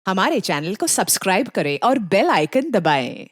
हमारे चैनल को सब्सक्राइब करें और बेल आइकन दबाएं।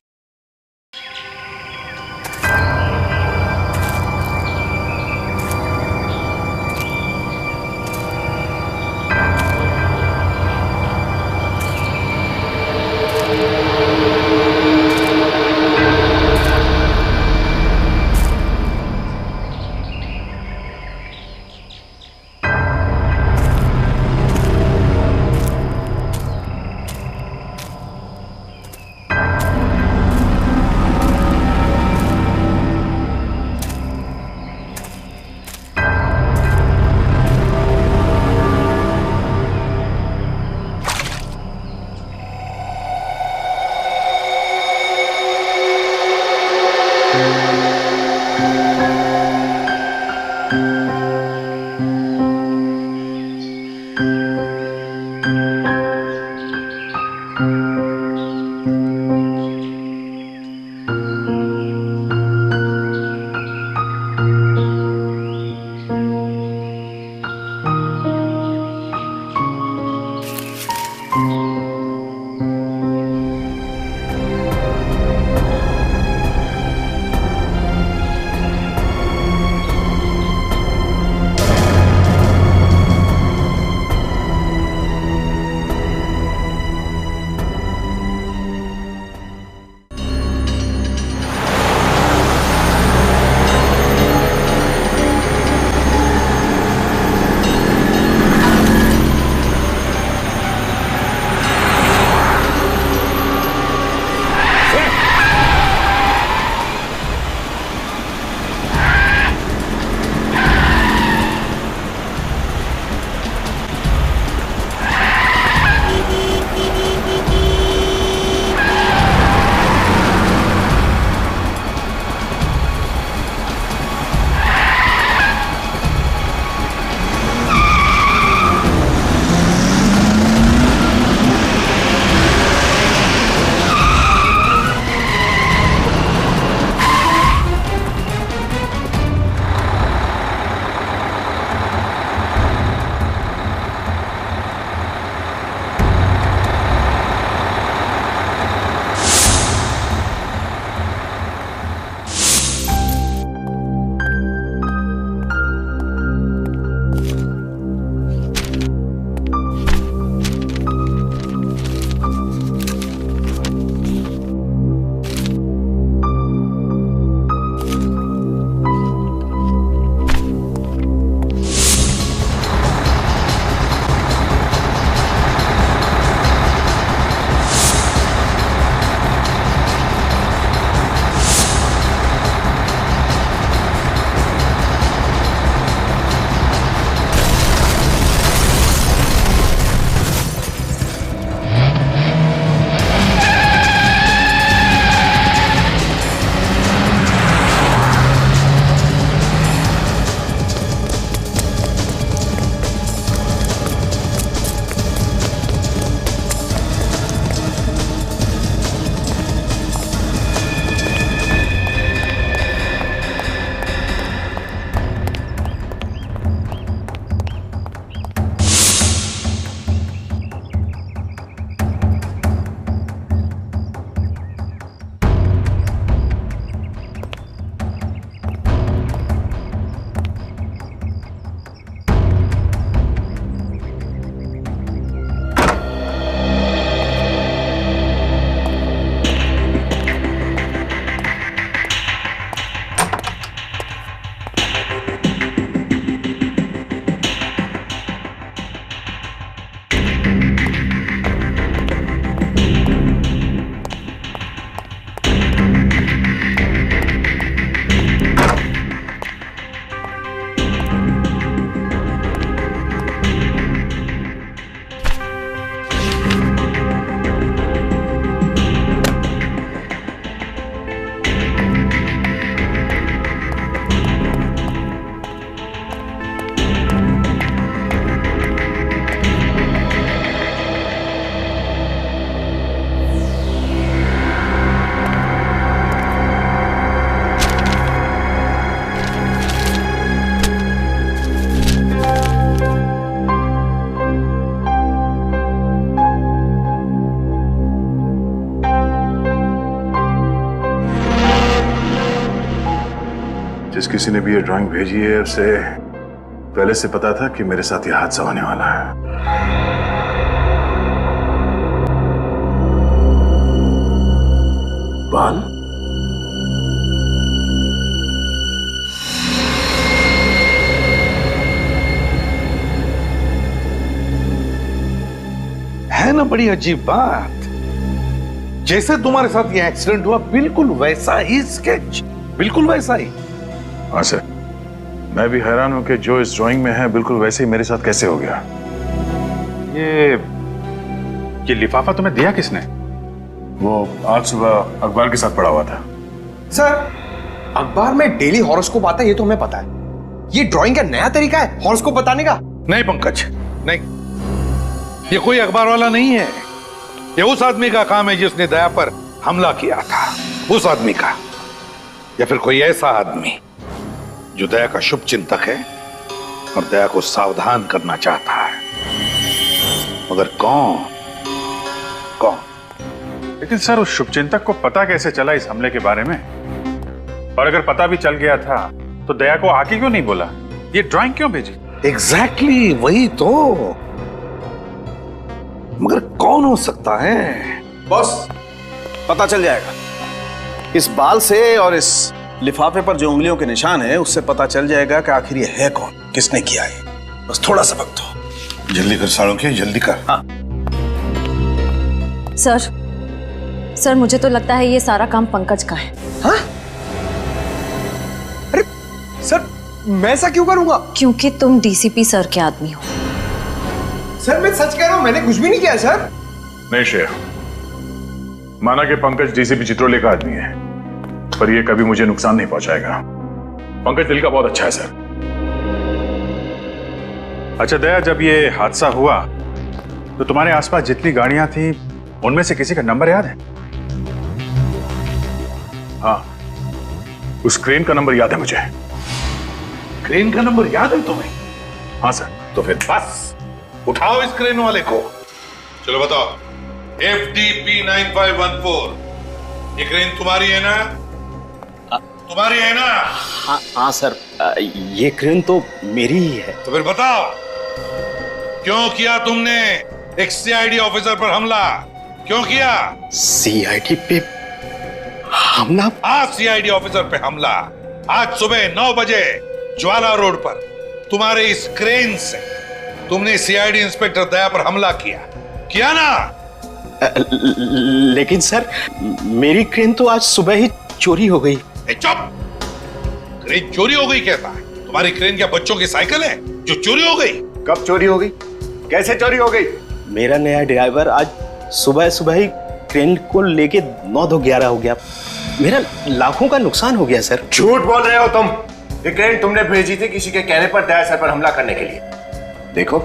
जिस किसी ने भी ये ड्राइंग भेजी है उसे पहले से पता था कि मेरे साथ ये हादसा होने वाला है। बाल है ना बड़ी अजीब बात। जैसे तुम्हारे साथ ये एक्सीडेंट हुआ बिल्कुल वैसा ही स्केच, बिल्कुल वैसा ही। हाँ सर, मैं भी हैरान हूं कि जो इस ड्राइंग में है बिल्कुल वैसे ही मेरे साथ कैसे हो गया। ये लिफाफा तुम्हें दिया किसने? वो आज सुबह अखबार के साथ पड़ा हुआ था। सर, अखबार में डेली हॉरोस्कोप आता है, ये तो हमें पता है। ये ड्राइंग का नया तरीका है हॉरोस्कोप बताने का? नहीं पंकज, नहीं, ये कोई अखबार वाला नहीं है। ये उस आदमी का काम है जिसने दया पर हमला किया था, उस आदमी का। या फिर कोई ऐसा आदमी जो दया का शुभ चिंतक है और दया को सावधान करना चाहता है, मगर कौन? लेकिन सर, उस शुभचिंतक को पता कैसे चला इस हमले के बारे में? और अगर पता भी चल गया था तो दया को आके क्यों नहीं बोला? ये ड्राइंग क्यों भेजी? एग्जैक्टली वही तो। मगर कौन हो सकता है? बॉस, पता चल जाएगा। इस बाल से और इस लिफाफे पर जो उंगलियों के निशान है उससे पता चल जाएगा कि आखिर ये है कौन, किसने किया है। बस थोड़ा सा वक्त दो। जल्दी कर सालों, जल्दी कर। हाँ सर, मुझे तो लगता है ये सारा काम पंकज का है। हाँ? अरे सर, मैं ऐसा क्यों करूंगा? क्योंकि तुम डीसीपी सर के आदमी हो। सर, मैं सच कह रहा हूं, मैंने कुछ भी नहीं किया सर। नहीं शेर, माना कि पंकज डीसीपी चित्रोले का आदमी है, पर यह कभी मुझे नुकसान नहीं पहुंचाएगा। पंकज दिल का बहुत अच्छा है सर। अच्छा दया, जब ये हादसा हुआ तो तुम्हारे आसपास जितनी गाड़ियां थी उनमें से किसी का नंबर याद है? हाँ, उस क्रेन का नंबर याद है मुझे। क्रेन का नंबर याद है तुम्हें? हाँ सर। तो फिर बस उठाओ इस क्रेन वाले को। चलो बताओ, FDP 9514, ये क्रेन तुम्हारी है ना? तुम्हारी है ना? हाँ सर, ये क्रेन तो मेरी ही है। तो फिर बताओ, क्यों किया तुमने एक CID ऑफिसर पर हमला? क्यों किया? CID पे हमला? हाँ, CID ऑफिसर पे हमला आज सुबह 9 बजे ज्वाला रोड पर तुम्हारे इस क्रेन से तुमने CID इंस्पेक्टर दया पर हमला किया ना? लेकिन सर, मेरी क्रेन तो आज सुबह ही चोरी हो गई। चुप! क्रेन चोरी हो गई कहता है? तुम्हारी क्रेन क्या बच्चों की साइकिल है जो चोरी हो गई? कब चोरी हो गई? कैसे चोरी हो गई? मेरा नया ड्राइवर आज सुबह सुबह ही क्रेन को लेके 9-11 हो गया। मेरा लाखों का नुकसान हो गया सर। झूठ बोल रहे हो तुम। ये क्रेन तुमने भेजी थी किसी के कहने पर दया सर पर हमला करने के लिए। देखो,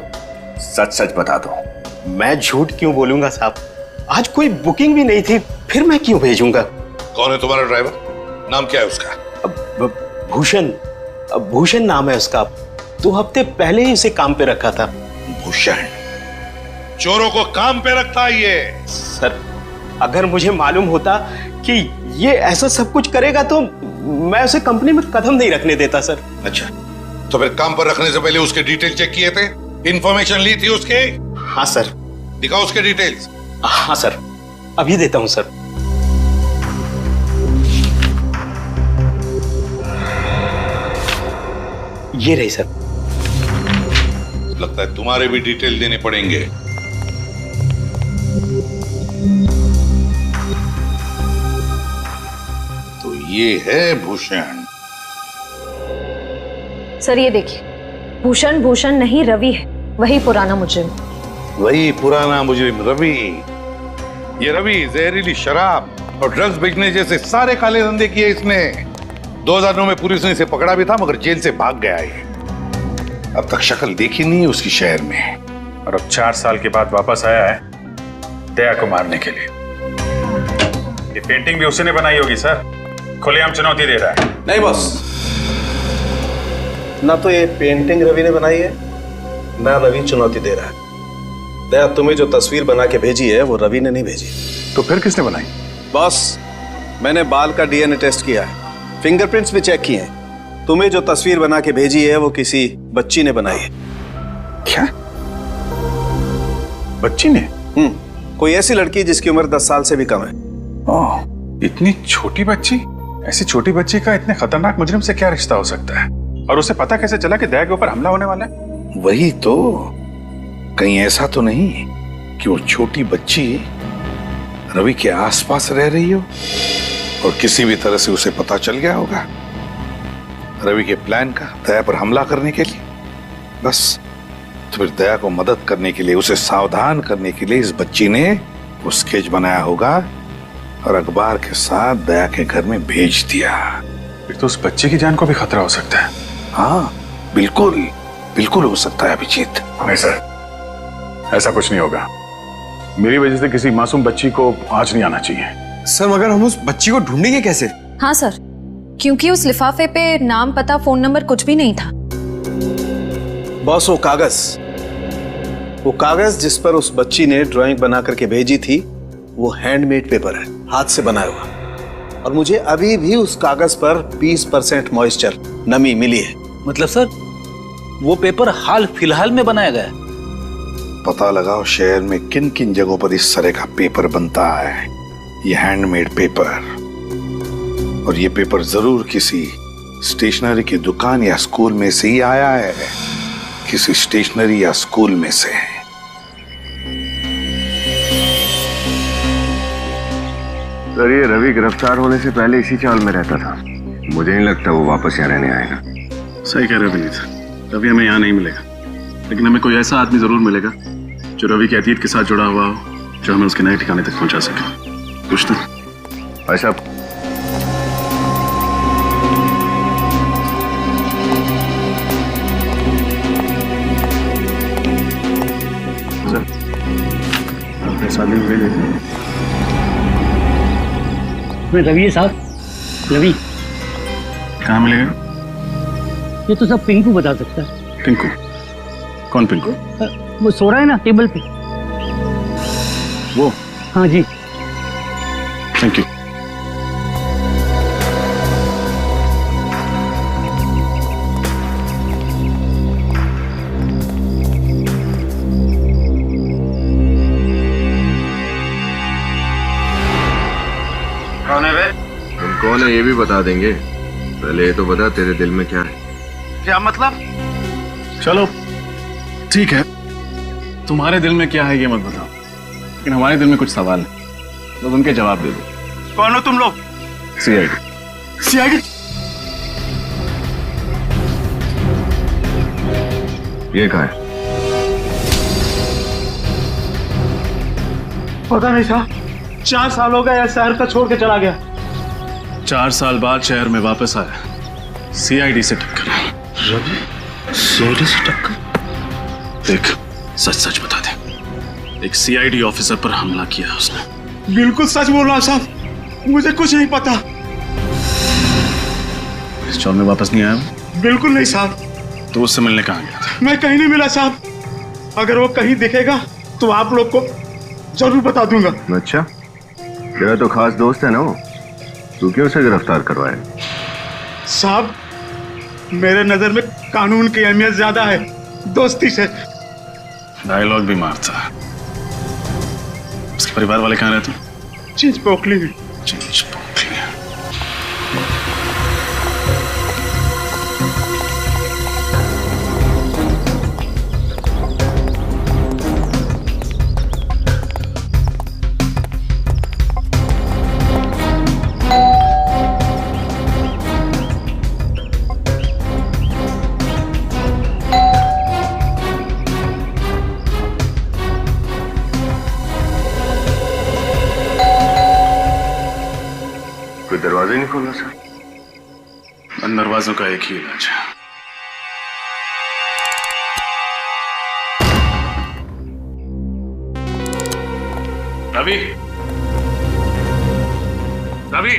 सच सच बता दो। मैं झूठ क्यों बोलूंगा साहब? आज कोई बुकिंग भी नहीं थी, फिर मैं क्यों भेजूंगा? कौन है तुम्हारा ड्राइवर? नाम क्या है उसका? भूषण नाम है उसका। 2 हफ्ते पहले ही उसे काम पे रखा था। भूषण चोरों को काम पे रखता है ये? सर, अगर मुझे मालूम होता कि ये ऐसा सब कुछ करेगा तो मैं उसे कंपनी में कदम नहीं रखने देता सर। अच्छा, तो फिर काम पर रखने से पहले उसके डिटेल चेक किए थे? इंफॉर्मेशन ली थी उसके? हाँ सर। दिखाओ उसके डिटेल्स। हाँ सर, अभी देता हूं सर। ये रही सर। लगता है तुम्हारे भी डिटेल देने पड़ेंगे। तो ये है भूषण। सर ये देखिए, भूषण नहीं रवि है, वही पुराना मुजरिम। वही पुराना मुजरिम रवि। ये रवि जहरीली शराब और ड्रग्स बेचने जैसे सारे काले धंधे किए इसने। 2009 में पुलिस ने इसे पकड़ा भी था, मगर जेल से भाग गया है। अब तक शक्ल देखी नहीं उसकी शहर में। और अब 4 साल के बाद वापस आया है दया को मारने के लिए। ये पेंटिंग भी उसने बनाई होगी सर। खुलेआम चुनौती दे रहा है। नहीं बॉस, ना तो ये पेंटिंग रवि ने बनाई है, ना रवि चुनौती दे रहा है। दया, तुम्हें जो तस्वीर बना के भेजी है वो रवि ने नहीं भेजी। तो फिर किसने बनाई? बॉस, मैंने बाल का DNA टेस्ट किया है, फिंगरप्रिंट्स भी चेक किए हैं। तुम्हें जो तस्वीर बना के भेजी है वो किसी बच्ची ने बनाई है। क्या? बच्ची ने? कोई ऐसी लड़की जिसकी उम्र 10 साल से भी कम है। ओह, इतनी छोटी बच्ची? ऐसी छोटी बच्ची का इतने खतरनाक मुजरिम से क्या रिश्ता हो सकता है? और उसे पता कैसे चला कि दया के ऊपर हमला होने वाला है? वही तो, कहीं ऐसा तो नहीं कि वो छोटी बच्ची रवि के आसपास रह रही हो और किसी भी तरह से उसे पता चल गया होगा रवि के प्लान का दया पर हमला करने के लिए। बस तो फिर दया को मदद करने के लिए, उसे सावधान करने के लिए इस बच्ची ने वो स्केच बनाया होगा और अखबार के साथ दया के घर में भेज दिया। फिर तो उस बच्चे की जान को भी खतरा हो सकता है। हाँ बिल्कुल, बिल्कुल हो सकता है अभिजीत। नहीं सर, ऐसा कुछ नहीं होगा। मेरी वजह से किसी मासूम बच्ची को आज नहीं आना चाहिए। सर मगर हम उस बच्ची को ढूंढेंगे कैसे? हाँ सर, क्योंकि उस लिफाफे पे नाम, पता, फोन नंबर कुछ भी नहीं था। बॉस वो कागज जिस पर उस बच्ची ने ड्राइंग बना करके भेजी थी वो हैंडमेड पेपर है, हाथ से बनाया हुआ। और मुझे अभी भी उस कागज पर 20% मॉइस्चर, नमी मिली है। मतलब सर वो पेपर हाल फिलहाल में बनाया गया है? पता लगाओ शहर में किन किन जगहों पर इस तरह का पेपर बनता है, ये हैंडमेड पेपर। और ये पेपर जरूर किसी स्टेशनरी की दुकान या स्कूल में से ही आया है, किसी स्टेशनरी या स्कूल में से। सर ये रवि गिरफ्तार होने से पहले इसी चाल में रहता था। मुझे नहीं लगता वो वापस यहाँ रहने आएगा। सही कह रहे हो विनीत, रवि हमें यहाँ नहीं मिलेगा, लेकिन हमें कोई ऐसा आदमी जरूर मिलेगा जो रवि के अतीत के साथ जुड़ा हुआ हो, जो हमें उसके नए ठिकाने तक पहुंचा सके। कुछ तो भाई साहब, रवि साहब, रवि कहाँ मिलेगा? ये तो सब पिंकू बता सकता है। पिंकू? कौन पिंकू? वो सो रहा है ना टेबल पे। वो? हाँ जी। Thank you. कौन है वे? तुम कौन है ये भी बता देंगे, पहले ये तो बता तेरे दिल में क्या है। क्या मतलब? चलो ठीक है, तुम्हारे दिल में क्या है ये मत बताओ, लेकिन हमारे दिल में कुछ सवाल है, तो उनके जवाब दे दो। कौन हो तुम लोग? सीआईडी। सीआईडी? ये कहाँ है? पता नहीं साहब, 4 साल हो गए शहर का छोड़ के चला गया। 4 साल बाद शहर में वापस आया, सीआईडी से टक्कर। रवि सीआईडी से टक्कर? देख, सच सच बता दे, एक सीआईडी ऑफिसर पर हमला किया है उसने। बिल्कुल सच बोल रहा साहब, मुझे कुछ नहीं पता। इस चौर में वापस नहीं आया वो? बिल्कुल नहीं साहब। तो उससे मिलने कहाँ गया था? मैं कहीं नहीं मिला साहब, अगर वो कहीं दिखेगा तो आप लोग को जरूर बता दूंगा। अच्छा, तेरा तो खास दोस्त है ना वो, तू क्यों उसे गिरफ्तार करवाए? साहब मेरे नजर में कानून की अहमियत ज्यादा है दोस्ती से। डायलॉग भी मारता है। उसके परिवार वाले कहाँ रहते? चीज पोखली में। चीज पोखली। कोई दरवाजा ही नहीं खोला सर। इन दरवाजों का एक ही इलाज है। रवि, रवि,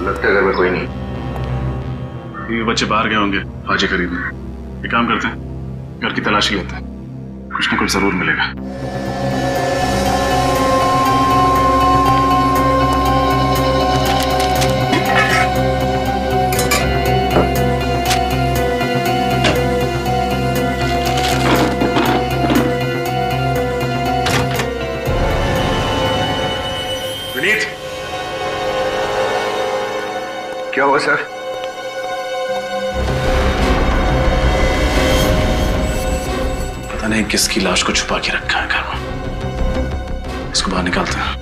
लगता है घर में कोई नहीं। ये बच्चे बाहर गए होंगे भाजी खरीदने। एक काम करते हैं, घर की तलाशी लेते हैं, कुछ ना कुछ जरूर मिलेगा। सर। पता नहीं किसकी लाश को छुपा के रखा है घर में। इसको बाहर निकालते हैं।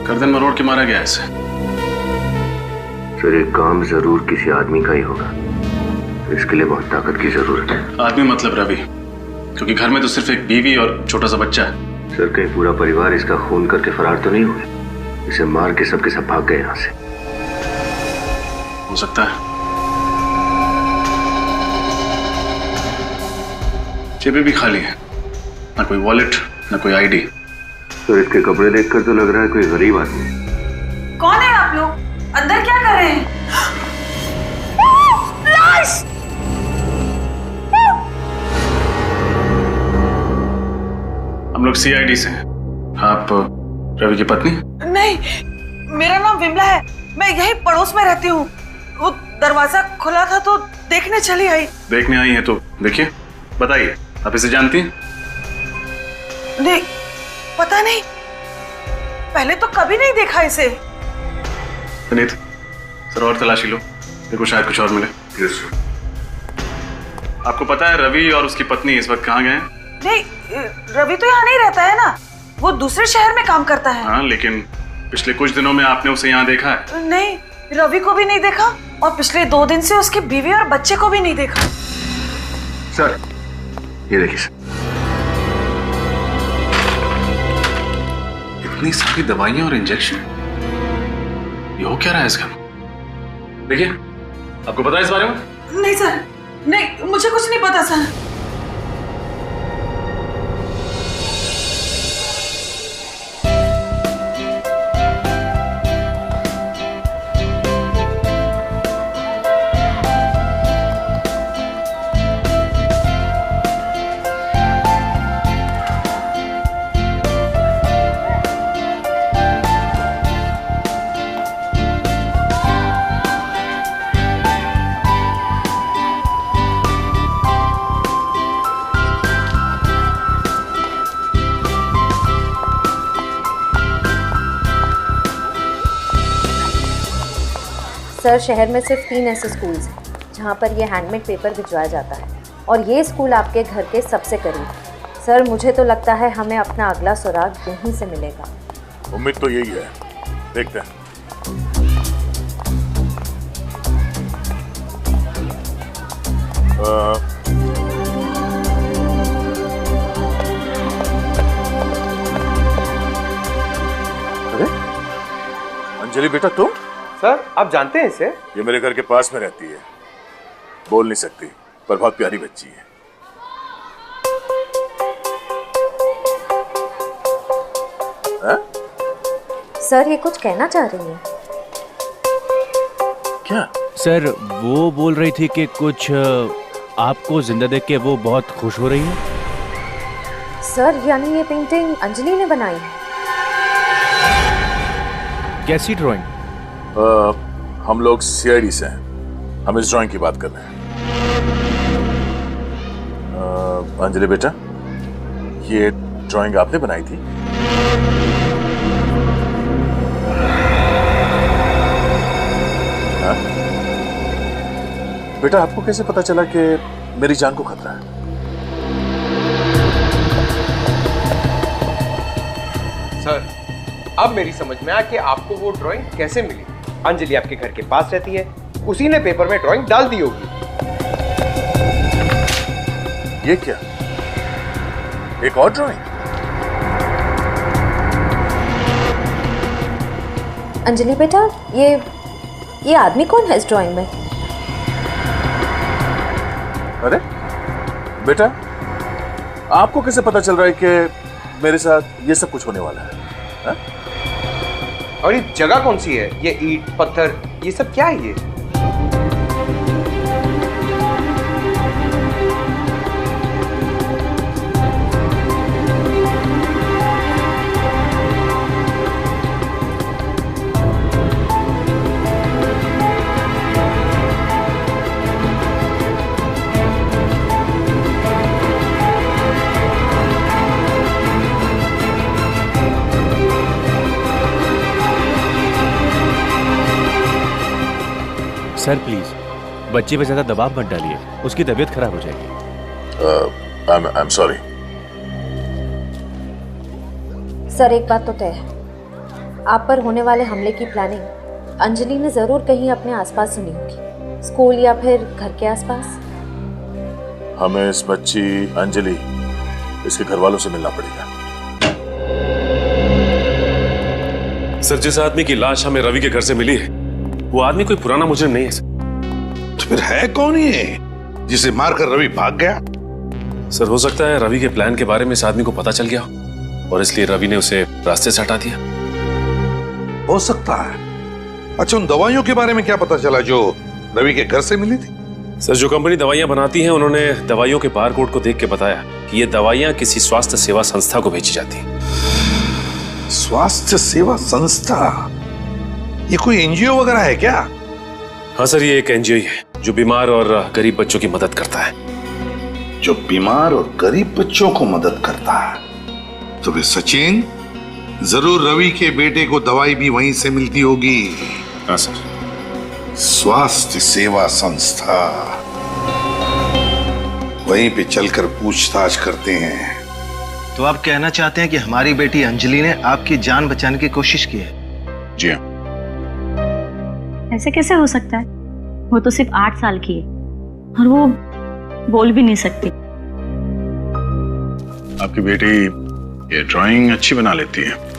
गर्दन मरोड़ के मारा गया है इसे। सर ये काम जरूर किसी आदमी का ही होगा, इसके लिए बहुत ताकत की जरूरत है। आदमी मतलब रवि, क्योंकि घर में तो सिर्फ एक बीवी और छोटा सा बच्चा है। सर कहीं पूरा परिवार इसका खून करके फरार तो नहीं हुए? इसे मार के सबके सब भाग गए यहाँ से। हो सकता है। जेबें भी खाली है, ना कोई वॉलेट ना कोई आईडी। सर इसके कपड़े देखकर तो लग रहा है कोई गरीब आदमी। कौन है आप लोग? अंदर क्या कर रहे हैं? लाश! हम लोग सीआईडी से हैं। आप रवि की पत्नी? नहीं, मेरा नाम विमला है। मैं यही पड़ोस में रहती हूँ। वो दरवाजा खुला था तो देखने चली आई। देखने आई हैं तो देखिए, बताइए आप इसे जानती हैं? नहीं, पता नहीं, पहले तो कभी नहीं देखा इसे। सुनीत, सर और तलाशी लो, देखो शायद कुछ और मिले। आपको पता है रवि और उसकी पत्नी इस वक्त कहाँ गए हैं? नहीं, रवि तो यहाँ नहीं रहता है ना, वो दूसरे शहर में काम करता है। हाँ, लेकिन पिछले कुछ दिनों में आपने उसे यहाँ देखा है? नहीं, रवि को भी नहीं देखा और पिछले 2 दिन से उसकी बीवी और बच्चे को भी नहीं देखा। सर ये देखिए सर, इतनी सारी दवाइयां और इंजेक्शन, ये हो क्या रहा है इसका? देखिए, आपको पता है इस बारे में? नहीं सर, नहीं, मुझे कुछ नहीं पता सर। सर शहर में सिर्फ 3 ऐसे स्कूल्स हैं जहाँ पर ये हैंडमेड पेपर भिजवाया जाता है और ये स्कूल आपके घर के सबसे करीब है। सर मुझे तो लगता है हमें अपना अगला सुराग यहीं से मिलेगा। उम्मीद तो यही है, देखते हैं। अरे अंजलि बेटा तुम? सर आप जानते हैं इसे? ये मेरे घर के पास में रहती है, बोल नहीं सकती पर बहुत प्यारी बच्ची है। हा? सर ये कुछ कहना चाह रही है क्या? सर वो बोल रही थी कि कुछ आपको जिंदा देख के वो बहुत खुश हो रही है। सर यानी ये पेंटिंग अंजलि ने बनाई है? कैसी ड्राइंग? हम लोग सीआईडी से हैं, हम इस ड्राइंग की बात कर रहे हैं। अंजलि बेटा, ये ड्राइंग आपने बनाई थी? हाँ? बेटा आपको कैसे पता चला कि मेरी जान को खतरा है? सर अब मेरी समझ में आया कि आपको वो ड्राइंग कैसे मिली। अंजलि आपके घर के पास रहती है, उसी ने पेपर में ड्राइंग डाल दी होगी। ये क्या, एक और ड्राइंग? अंजलि बेटा ये आदमी कौन है इस ड्राइंग में? अरे बेटा, आपको कैसे पता चल रहा है कि मेरे साथ ये सब कुछ होने वाला है? हा? और ये जगह कौन सी है? ये ईंट पत्थर ये सब क्या है? ये सर प्लीज बच्चे पे ज्यादा दबाव मत डालिए, उसकी तबीयत खराब हो जाएगी। I am sorry. सर एक बात तो तय है, आप पर होने वाले हमले की प्लानिंग अंजलि ने जरूर कहीं अपने आसपास सुनी होगी, स्कूल या फिर घर के आसपास। हमें इस बच्ची अंजलि इसके घर वालों से मिलना पड़ेगा। सर जिस आदमी की लाश हमें रवि के घर से मिली है वो आदमी कोई पुराना मुजरिम नहीं है सर। तो फिर है कौन ये जिसे मारकर रवि भाग गया? सर हो सकता है रवि के प्लान के बारे में इस आदमी को पता चल गया और इसलिए रवि ने उसे रास्ते से हटा दिया। हो सकता है। अच्छा उन दवाइयों के बारे में क्या पता चला जो रवि के घर से मिली थी? सर जो कंपनी दवाइयां बनाती है उन्होंने दवाइयों के बारकोड को देख के बताया कि ये दवाइयां किसी स्वास्थ्य सेवा संस्था को भेजी जाती हैं। स्वास्थ्य सेवा संस्था? ये कोई एनजीओ वगैरह है क्या? हाँ सर ये एक एनजीओ है जो बीमार और गरीब बच्चों की मदद करता है। जो बीमार और गरीब बच्चों को मदद करता है? तो वे सचिन जरूर रवि के बेटे को दवाई भी वहीं से मिलती होगी। हाँ सर। स्वास्थ्य सेवा संस्था, वहीं पे चलकर पूछताछ करते हैं। तो आप कहना चाहते हैं कि हमारी बेटी अंजलि ने आपकी जान बचाने की कोशिश की है? जी हाँ। ऐसे कैसे हो सकता है? वो तो सिर्फ 8 साल की है और वो बोल भी नहीं सकती। आपकी बेटी ये ड्राइंग अच्छी बना लेती है।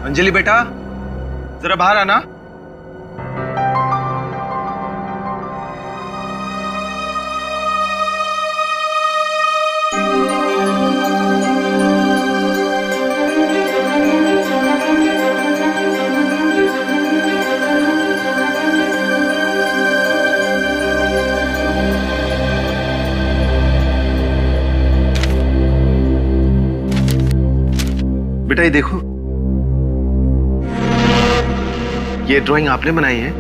अंजलि बेटा जरा बाहर आना। बेटा ये देखो, ये ड्राइंग आपने बनाई है?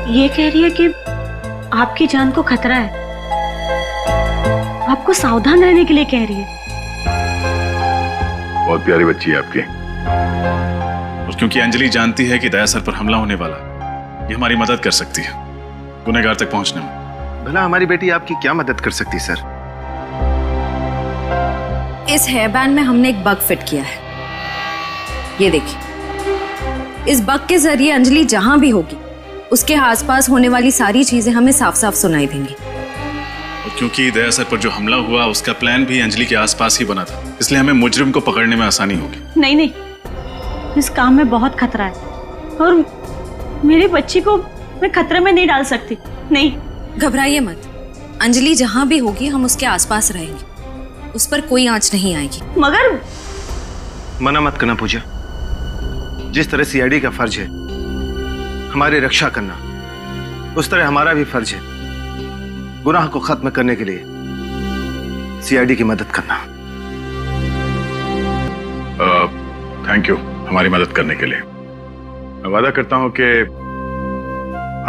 ये कह रही है कि आपकी जान को खतरा है, आपको सावधान रहने के लिए कह रही है। बहुत प्यारी बच्ची है आपकी। और क्योंकि अंजलि जानती है कि दया सर पर हमला होने वाला है, ये हमारी मदद कर सकती है गुनहगार तक पहुंचने में। भला हमारी बेटी आपकी क्या मदद कर सकती सर? इस हेयर बैंड में हमने एक बग फिट किया है, ये देखिए। इस बग के जरिए अंजलि जहां भी होगी उसके आसपास होने वाली सारी चीजें हमें साफ साफ सुनाई देंगी। और क्योंकि दया सर पर जो हमला हुआ उसका प्लान भी अंजलि के आसपास ही बना था, इसलिए हमें मुजरिम को पकड़ने में आसानी होगी। नहीं नहीं, इस काम में बहुत खतरा है और मेरी बच्ची को मैं खतरे में नहीं डाल सकती। नहीं घबराइए मत, अंजलि जहां भी होगी हम उसके आसपास रहेंगे, उस पर कोई आंच नहीं आएगी। मगर मना मत करना पूजा। जिस तरह सीआईडी का फर्ज है हमारी रक्षा करना, उस तरह हमारा भी फर्ज है गुनाह को खत्म करने के लिए सीआईडी की मदद करना। थैंक यू हमारी मदद करने के लिए। मैं वादा करता हूं कि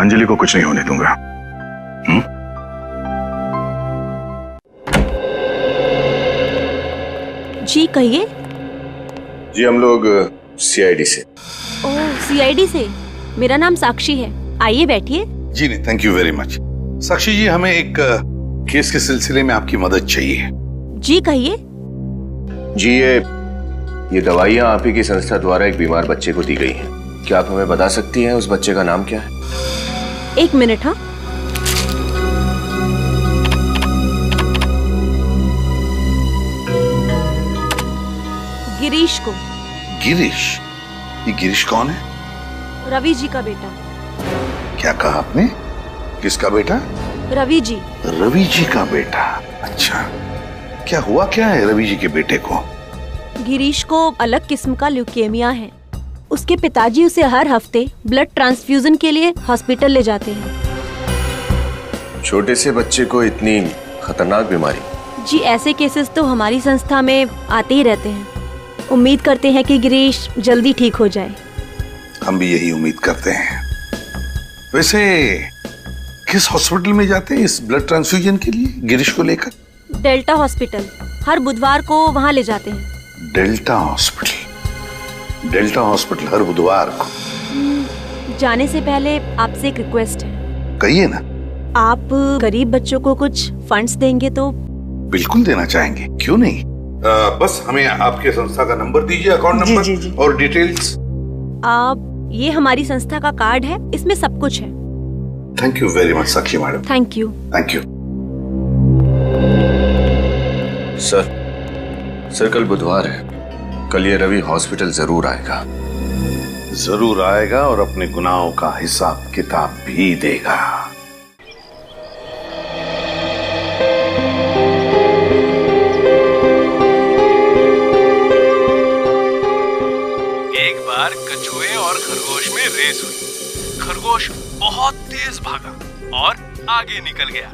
अंजलि को कुछ नहीं होने दूंगा। जी कहिए। जी हम लोग सीआईडी से। ओह सीआईडी से। मेरा नाम साक्षी है, आइए बैठिए। जी नहीं थैंक यू वेरी मच। साक्षी जी हमें एक केस के सिलसिले में आपकी मदद चाहिए। जी कहिए। जी ये दवाइयाँ आप ही की संस्था द्वारा एक बीमार बच्चे को दी गई हैं। क्या आप हमें बता सकती हैं उस बच्चे का नाम क्या है? 1 मिनट। हाँ गिरीश को। गिरीश? ये गिरीश कौन है? रवि जी का बेटा। क्या कहा आपने? किसका बेटा? रवि जी। रवि जी का बेटा? अच्छा, क्या हुआ क्या है रवि जी के बेटे को? गिरीश को अलग किस्म का ल्यूकेमिया है। उसके पिताजी उसे हर हफ्ते ब्लड ट्रांसफ्यूजन के लिए हॉस्पिटल ले जाते हैं। छोटे से बच्चे को इतनी खतरनाक बीमारी? जी, ऐसे केसेस तो हमारी संस्था में आते ही रहते हैं। उम्मीद करते हैं कि गिरीश जल्दी ठीक हो जाए। हम भी यही उम्मीद करते हैं। वैसे किस हॉस्पिटल में जाते हैं इस ब्लड ट्रांसफ्यूजन के लिए गिरीश को लेकर? डेल्टा हॉस्पिटल, हर बुधवार को वहाँ ले जाते हैं। Delta hospital? डेल्टा हॉस्पिटल हर बुधवार को? जाने से पहले आपसे एक रिक्वेस्ट है। कहिए ना। आप गरीब बच्चों को कुछ फंड्स देंगे तो? बिल्कुल देना चाहेंगे, क्यों नहीं। बस हमें आपके संस्था का नंबर दीजिए, अकाउंट नंबर जी। और डिटेल्स। आप, ये हमारी संस्था का कार्ड है, इसमें सब कुछ है। Thank you very much Sakshi madam. Thank you. Thank you. Sir कल बुधवार है, कल ये रवि हॉस्पिटल जरूर आएगा। जरूर आएगा और अपने गुनाहों का हिसाब किताब भी देगा। एक बार कछुए और खरगोश में रेस हुई। खरगोश बहुत तेज भागा और आगे निकल गया।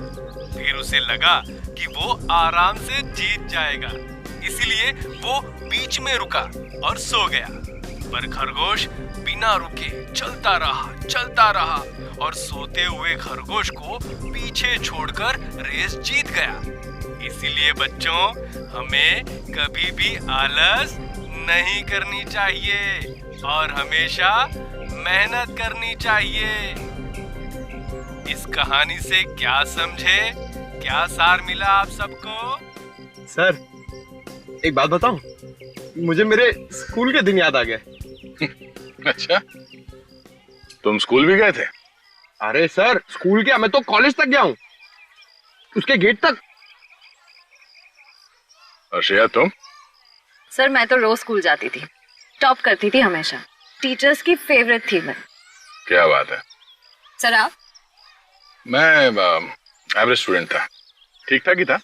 फिर उसे लगा कि वो आराम से जीत जाएगा, इसलिए वो बीच में रुका और सो गया। पर खरगोश बिना रुके चलता रहा और सोते हुए खरगोश को पीछे छोड़कर रेस जीत गया। इसीलिए बच्चों, हमें कभी भी आलस नहीं करनी चाहिए और हमेशा मेहनत करनी चाहिए। इस कहानी से क्या समझे, क्या सार मिला आप सबको? सर एक बात बताऊं, मुझे मेरे स्कूल के दिन याद आ गए। अच्छा, तुम स्कूल भी गए थे? अरे सर, स्कूल क्या, मैं तो कॉलेज तक गया हूं, उसके गेट तक। अर्शिया तुम? सर मैं तो रोज स्कूल जाती थी, टॉप करती थी हमेशा, टीचर्स की फेवरेट थी मैं। क्या बात है। सर आप? मैं एवरेज स्टूडेंट था, ठीक ठाक ही था,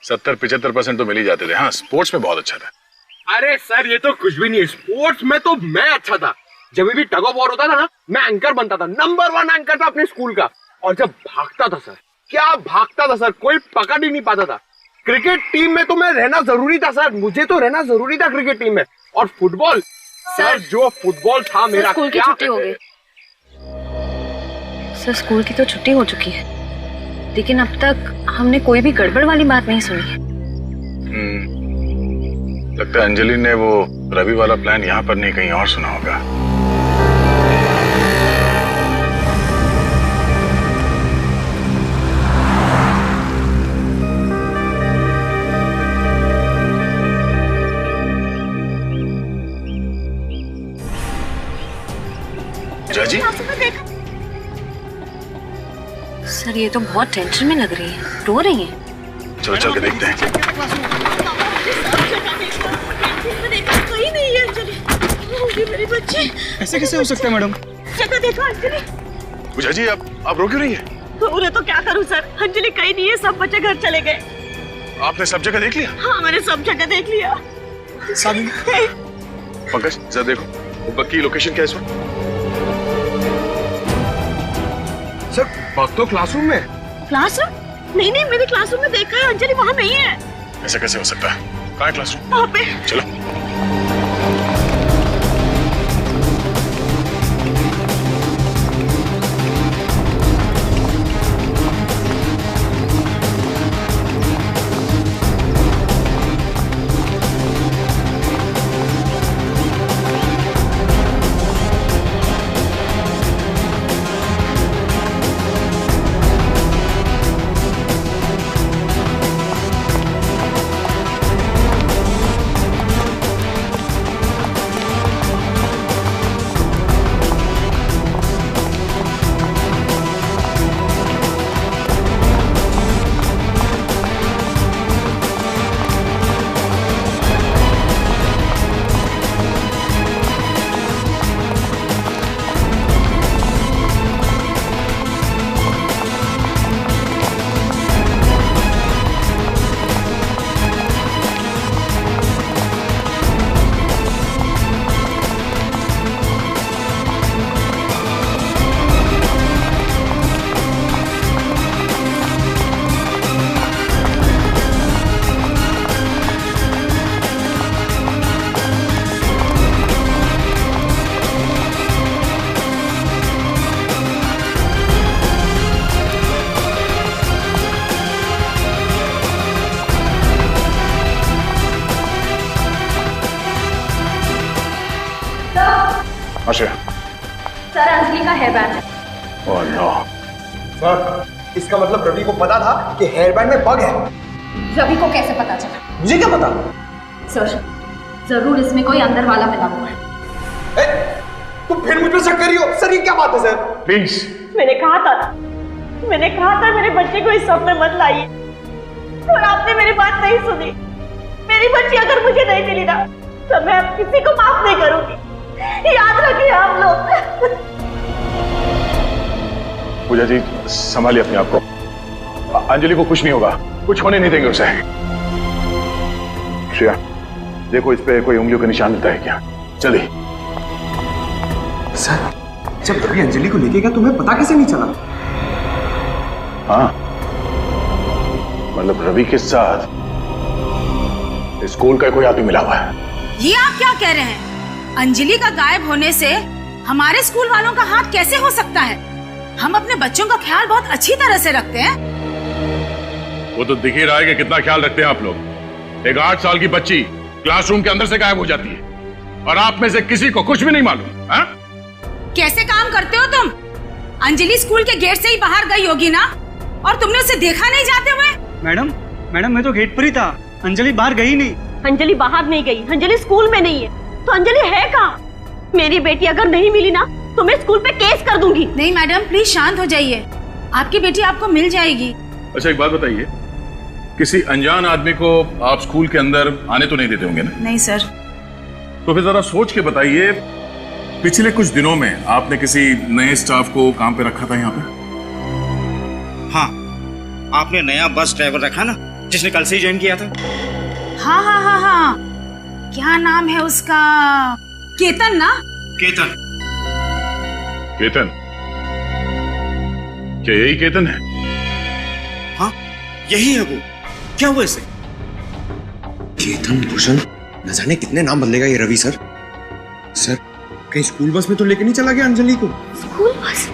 70-75% तो मिल ही जाते थे। हाँ, स्पोर्ट्स में बहुत अच्छा था। अरे सर ये तो कुछ भी नहीं है, स्पोर्ट्स में तो मैं अच्छा था। जब भी टग ऑफ वॉर होता था ना, मैं एंकर बनता था, नंबर 1 एंकर था अपने स्कूल का। और जब भागता था सर, क्या भागता था सर, कोई पकड़ ही नहीं पाता था। क्रिकेट टीम में तो मैं रहना जरूरी था सर, मुझे तो रहना जरूरी था क्रिकेट टीम में। और फुटबॉल सर, जो फुटबॉल था मेरा। स्कूल की छुट्टी हो गई सर, स्कूल की तो छुट्टी हो चुकी है, लेकिन अब तक हमने कोई भी गड़बड़ वाली बात नहीं सुनी है। लगता है अंजलि ने वो रवि वाला प्लान यहाँ पर नहीं कहीं और सुना होगा। जाजी? सर ये तो बहुत टेंशन में लग रही है, रो रही है। चलो चल के देखते हैं। कहीं नहीं है अंजलि, होगी मेरी बच्ची। ऐसे कैसे हो सकता है मैडम? जगह देखो अंजलि। जाजी आप रो क्यों रही है? उन्हें तो क्या करूं सर, अंजलि कहीं नहीं है, सब बच्चे घर चले गए। आपने सब जगह देख लिया? हाँ मैंने सब जगह देख लिया। पंकज जरा देखो वो बग की लोकेशन क्या है इस वक्त? सर बग तो क्लासरूम में। क्लासरूम? नहीं नहीं, मेरे क्लासरूम में देखा है, अंजलि वहाँ नहीं है। ऐसा कैसे हो सकता है? कहाँ है क्लासरूम? वहाँ पे। चलो। आश्रय। सर अंजलि का हेयर बैंड है। Oh no. सर इसका मतलब रवि को पता था कि हेयर बैंड में बग है। रवि को कैसे पता चला? मुझे क्या पता? सर जरूर इसमें कोई अंदर वाला मिला हुआ है। तुम फिर मुझ पर शक करी हो? सर ये क्या बात है सर? प्लीज। मैंने कहा था मेरे बच्चे को इस सब में मत लाइए, और आपने मेरी बात नहीं सुनी। मेरी बच्ची अगर मुझे नहीं मिली ना तो मैं अब किसी को माफ नहीं करूंगी, याद रखिए आप लोग। पूजा जी संभालिए अपने आप को। अंजलि को कुछ नहीं होगा, कुछ होने नहीं देंगे उसे। श्रेया देखो इस पे कोई उंगलियों का निशान मिलता है क्या? जल्दी। सर जब रवि अंजलि को लेके गया तुम्हें पता कैसे नहीं चला? हाँ मतलब रवि के साथ स्कूल का कोई आदमी मिला हुआ है। ये आप क्या कह रहे हैं? अंजलि का गायब होने से हमारे स्कूल वालों का हाथ कैसे हो सकता है? हम अपने बच्चों का ख्याल बहुत अच्छी तरह से रखते हैं। वो तो दिख ही रहा है कि कितना ख्याल रखते हैं आप लोग। एक 8 साल की बच्ची क्लासरूम के अंदर से गायब हो जाती है और आप में से किसी को कुछ भी नहीं मालूम। हाँ? कैसे काम करते हो तुम? अंजलि स्कूल के गेट से ही बाहर गई होगी ना, और तुमने उसे देखा नहीं जाते हुए? मैडम मैं तो गेट पर ही था, अंजलि बाहर गई नहीं। अंजलि बाहर नहीं गई, अंजलि स्कूल में नहीं है, तो अंजलि है कहाँ? मेरी बेटी अगर नहीं मिली ना तो मैं स्कूल पे केस कर दूंगी। नहीं मैडम प्लीज शांत हो जाइए, आपकी बेटी आपको मिल जाएगी। अच्छा एक बात बताइए, किसी अनजान आदमी को आप स्कूल के अंदर आने तो नहीं देते होंगे ना? नहीं सर। तो फिर जरा सोच के बताइए, पिछले कुछ दिनों में आपने किसी नए स्टाफ को काम पे रखा था यहाँ पे? हाँ आपने नया बस ड्राइवर रखा ना, जिसने कल से ही ज्वाइन किया था। हाँ क्या नाम है उसका? केतन ना? केतन। क्या यही केतन है? हाँ यही है वो। क्या हुआ इसे? केतन भूषण, न जाने कितने नाम बदलेगा ये रवि सर। सर कहीं स्कूल बस में तो लेके नहीं चला गया अंजलि को? School bus?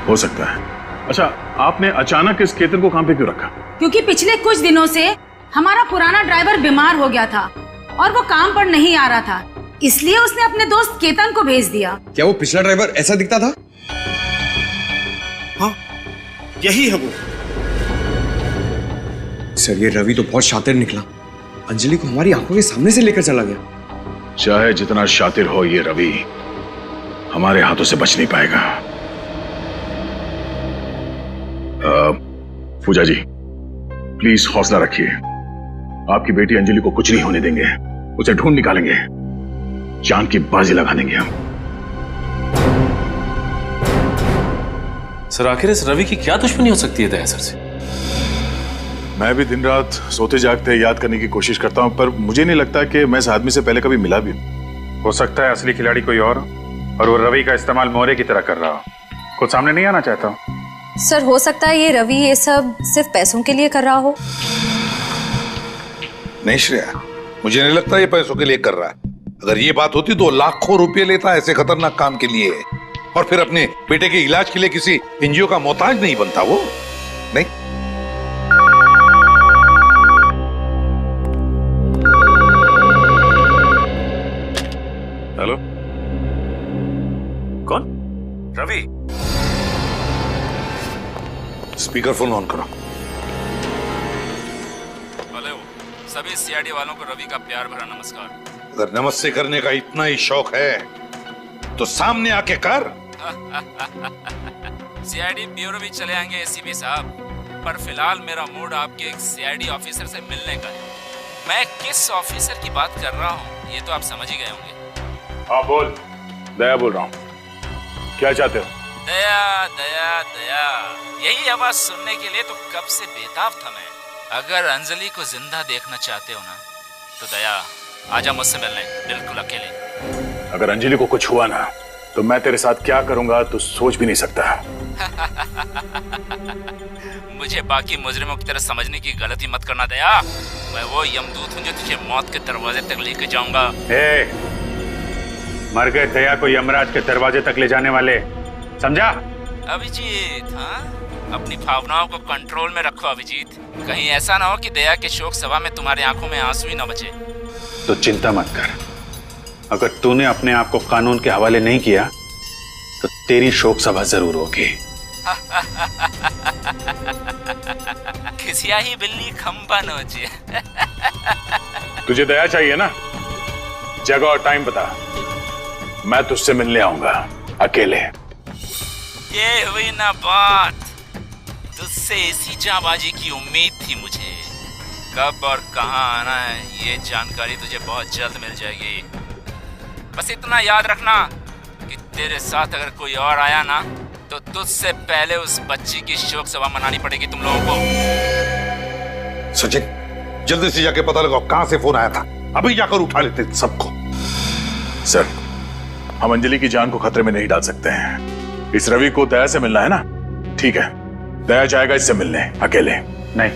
हो सकता है। अच्छा आपने अचानक इस केतन को काम पे क्यों रखा? क्योंकि पिछले कुछ दिनों से हमारा पुराना ड्राइवर बीमार हो गया था और वो काम पर नहीं आ रहा था, इसलिए उसने अपने दोस्त केतन को भेज दिया। क्या वो पिछला ड्राइवर ऐसा दिखता था? हाँ यही है वो। सर ये रवि तो बहुत शातिर निकला, अंजलि को हमारी आंखों के सामने से लेकर चला गया। चाहे जितना शातिर हो ये रवि, हमारे हाथों से बच नहीं पाएगा। पूजा जी प्लीज हौसला रखिए, आपकी बेटी अंजलि को कुछ नहीं होने देंगे, उसे ढूंढ निकालेंगे, जान की बाजी लगा देंगे हम। सर आखिर इस रवि की क्या दुश्मनी हो सकती है दया सर से? मैं भी दिन रात सोते जागते याद करने की कोशिश करता हूं, पर मुझे नहीं लगता कि मैं इस आदमी से पहले कभी मिला भी हूं। हो सकता है असली खिलाड़ी कोई और वो रवि का इस्तेमाल मोहरे की तरह कर रहा हो, कुछ सामने नहीं आना चाहता हूं। सर हो सकता है ये रवि ये सब सिर्फ पैसों के लिए कर रहा हो। नहीं श्रेया, मुझे नहीं लगता ये पैसों के लिए कर रहा है। अगर ये बात होती तो लाखों रुपए लेता ऐसे खतरनाक काम के लिए, और फिर अपने बेटे के इलाज के लिए किसी एनजीओ का मोहताज नहीं बनता वो। नहीं हेलो कौन? रवि। स्पीकर फोन ऑन करो। हेलो सभी सीआईडी वालों को रवि का प्यार भरा नमस्कार। अगर नमस्ते करने का इतना ही शौक है तो सामने आके कर। सीआईडी ब्यूरो भी चले आएंगे एसीपी साहब, पर फिलहाल मेरा मूड आपके एक सीआईडी ऑफिसर से मिलने का है। मैं किस ऑफिसर की बात कर रहा हूँ ये तो आप समझ ही गए होंगे। हाँ बोल। दया बोल रहा हूँ, क्या चाहते हो? दया दया दया, यही आवाज सुनने के लिए तो कब से बेताब था मैं। अगर अंजलि को जिंदा देखना चाहते हो ना तो दया आजा मुझसे मिलने, बिल्कुल अकेले। अगर अंजलि को कुछ हुआ ना तो मैं तेरे साथ क्या करूंगा तो सोच भी नहीं सकता। मुझे बाकी मुजरिमों की तरह समझने की गलती मत करना दया। मैं वो यमदूत हूँ जो तुझे मौत के दरवाजे तक लेके जाऊंगा। मर गए दया को यमराज के दरवाजे तक ले जाने वाले, समझा? अभिजीत हाँ, अपनी भावनाओं को कंट्रोल में रखो अभिजीत। कहीं ऐसा ना हो कि दया के शोक सभा में तुम्हारी आंखों में आंसू ही ना बचे। तो चिंता मत कर, अगर तूने अपने आप को कानून के हवाले नहीं किया तेरी शोक सभा जरूर होगी। खिसिया ही बिल्ली खंबा नोचे। तुझे दया चाहिए ना? जगह और टाइम बता, मैं तुझसे मिलने आऊंगा अकेले। ये हुई ना बात, तुझसे इसी जाबाजी की उम्मीद थी मुझे। कब और कहां आना है ये जानकारी तुझे बहुत जल्द मिल जाएगी। बस इतना याद रखना कि तेरे साथ अगर कोई और आया ना तो तुझसे पहले उस बच्ची की शोक सभा मनानी पड़ेगी तुम लोगों को। सचिन, जल्दी से जाके पता लगाओ कहां से फोन आया था। अभी जाकर उठा लेते सबको। सर, हम अंजलि की जान को खतरे में नहीं डाल सकते हैं। इस रवि को दया से मिलना है ना? ठीक है, दया जाएगा इससे मिलने अकेले। नहीं,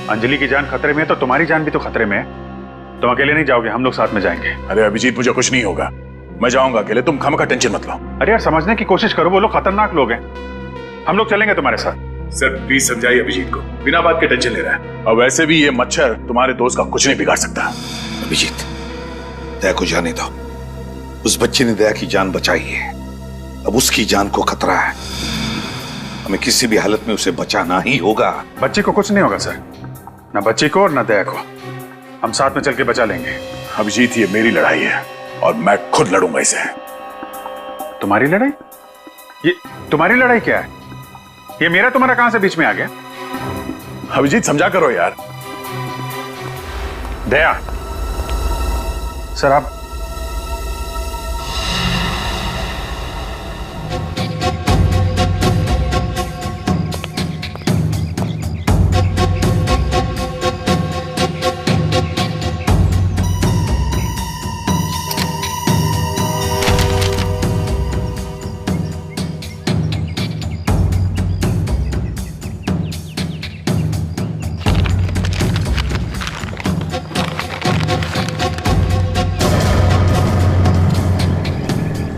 अंजलि की जान खतरे में है तो तुम्हारी जान भी तो खतरे में है। तुम अकेले नहीं जाओगे, हम लोग साथ में जाएंगे। अरे अभिजीत, मुझे कुछ नहीं होगा, मैं जाऊंगा अकेले, तुम खामखा टेंशन मत लो। अरे यार, समझने की कोशिश करो, वो लोग खतरनाक लोग हैं। हम लोग चलेंगे तुम्हारे साथ। सर प्लीज समझाइए अभिजीत को, बिना बात के टेंशन ले रहा है। और वैसे भी ये मच्छर तुम्हारे दोस्त का कुछ नहीं बिगाड़ सकता। अभिजीत, दया को जाने दो। उस बच्चे ने दया की जान बचाई है, अब उसकी जान को खतरा है। हमें किसी भी हालत में उसे बचाना ही होगा। बच्ची को कुछ नहीं होगा सर, ना बच्ची को और ना दया को। हम साथ में चल के बचा लेंगे। अभिजीत, ये मेरी लड़ाई है और मैं खुद लड़ूंगा इसे। तुम्हारी लड़ाई? ये तुम्हारी लड़ाई क्या है? ये मेरा तुम्हारा कहां से बीच में आ गया? अभिजीत समझा करो यार। दया, सर आप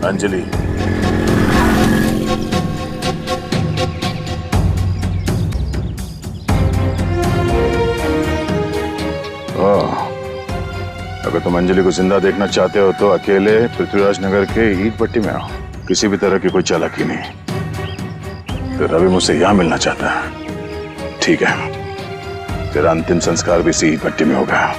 अंजलि, अगर तुम अंजलि को जिंदा देखना चाहते हो तो अकेले पृथ्वीराज नगर के ईंट भट्टी में आओ। किसी भी तरह की कोई चालाकी नहीं। तो रवि मुझसे यहां मिलना चाहता है, ठीक है, तेरा अंतिम संस्कार भी इसी ईंट भट्टी में होगा।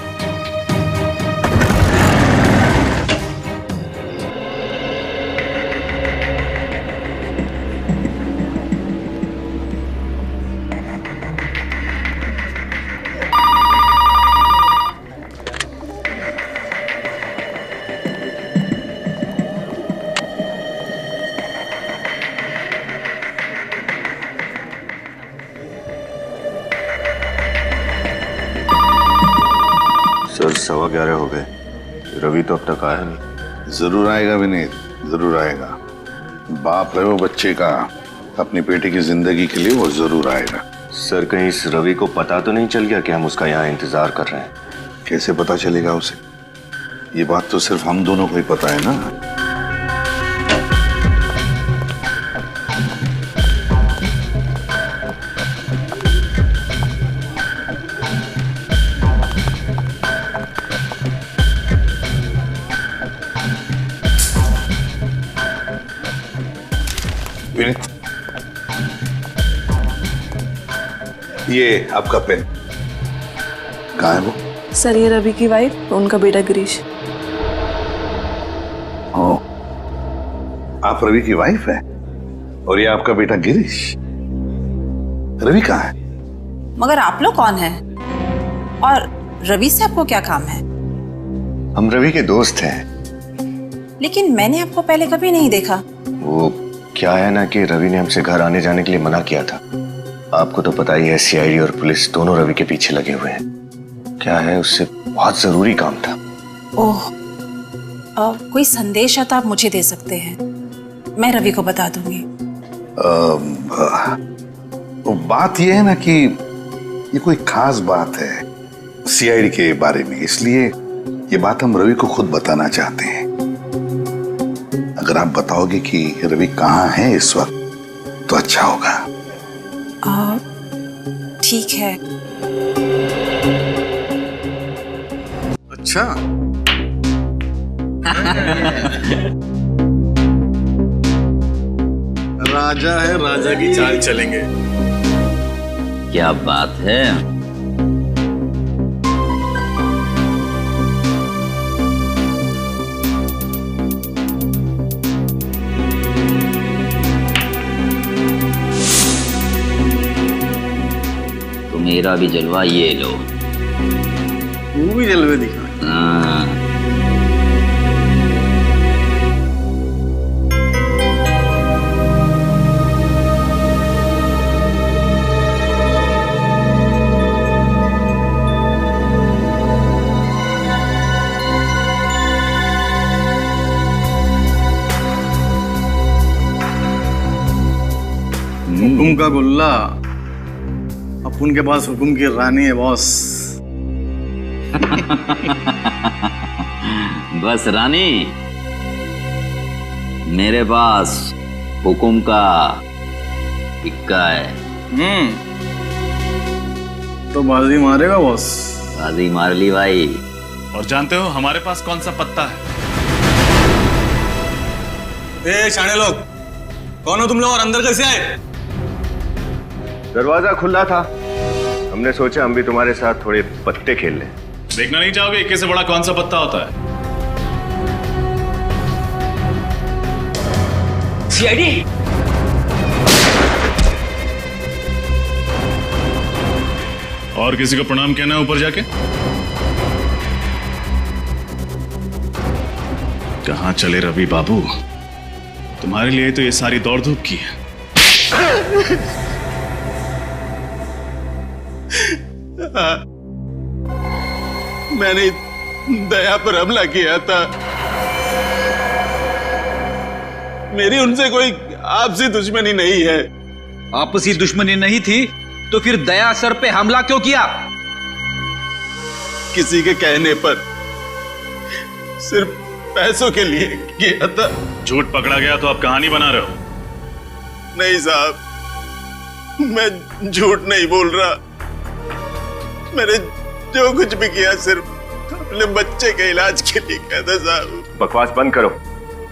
सर 11:15 हो गए, रवि तो अब तक आया नहीं। जरूर आएगा विनीत, जरूर आएगा। बाप है वो बच्चे का, अपनी बेटी की जिंदगी के लिए वो जरूर आएगा। सर कहीं इस रवि को पता तो नहीं चल गया कि हम उसका यहाँ इंतजार कर रहे हैं? कैसे पता चलेगा उसे? ये बात तो सिर्फ हम दोनों को ही पता है ना। विनीत, ये आपका पेन। कहाँ है वो? सर ये रवि की वाइफ, उनका बेटा गिरीश। ओ, आप रवि की वाइफ है और ये आपका बेटा गिरीश। रवि कहाँ है? मगर आप लोग कौन हैं? और रवि से आपको क्या काम है? हम रवि के दोस्त हैं। लेकिन मैंने आपको पहले कभी नहीं देखा। वो क्या है ना कि रवि ने हमसे घर आने जाने के लिए मना किया था। आपको तो पता ही है, सीआईडी और पुलिस दोनों रवि के पीछे लगे हुए हैं। क्या है, उससे बहुत जरूरी काम था। ओह, कोई संदेश है तो आप मुझे दे सकते हैं, मैं रवि को बता दूंगी। बात यह है ना कि ये कोई खास बात है सीआईडी के बारे में, इसलिए ये बात हम रवि को खुद बताना चाहते हैं। अगर आप बताओगे कि रवि कहाँ है इस वक्त तो अच्छा होगा। ठीक है। अच्छा राजा है, राजा की चाल चलेंगे। क्या बात है। तो मेरा भी जलवा ये लो। तू भी जलवे दिखा। हाँ। हुकुम का गुल्ला, अपन के पास हुकुम की रानी है बॉस। बस रानी, मेरे पास हुकुम का इक्का है। तो बाजी मारेगा बॉस? बाजी मार ली भाई। और जानते हो हमारे पास कौन सा पत्ता है? ए शाणे लोग, कौन हो तुम लोग और अंदर कैसे आए? दरवाजा खुला था, हमने सोचा हम भी तुम्हारे साथ थोड़े पत्ते खेल लें। देखना नहीं चाहोगे इक्के से बड़ा कौन सा पत्ता होता है? सीआईडी। और किसी को प्रणाम कहना है ऊपर जाके? कहां चले रवि बाबू, तुम्हारे लिए तो ये सारी दौड़ धूप की है। मैंने दया पर हमला किया था। मेरी उनसे कोई आपसी दुश्मनी नहीं है। आपसी दुश्मनी नहीं थी तो फिर दया सर पे हमला क्यों किया? किसी के कहने पर, सिर्फ पैसों के लिए किया था। झूठ पकड़ा गया तो आप कहानी बना रहे हो? नहीं साहब, मैं झूठ नहीं बोल रहा। मैंने जो कुछ भी किया सिर्फ अपने बच्चे के इलाज के लिए किया था साहब। बकवास बंद करो।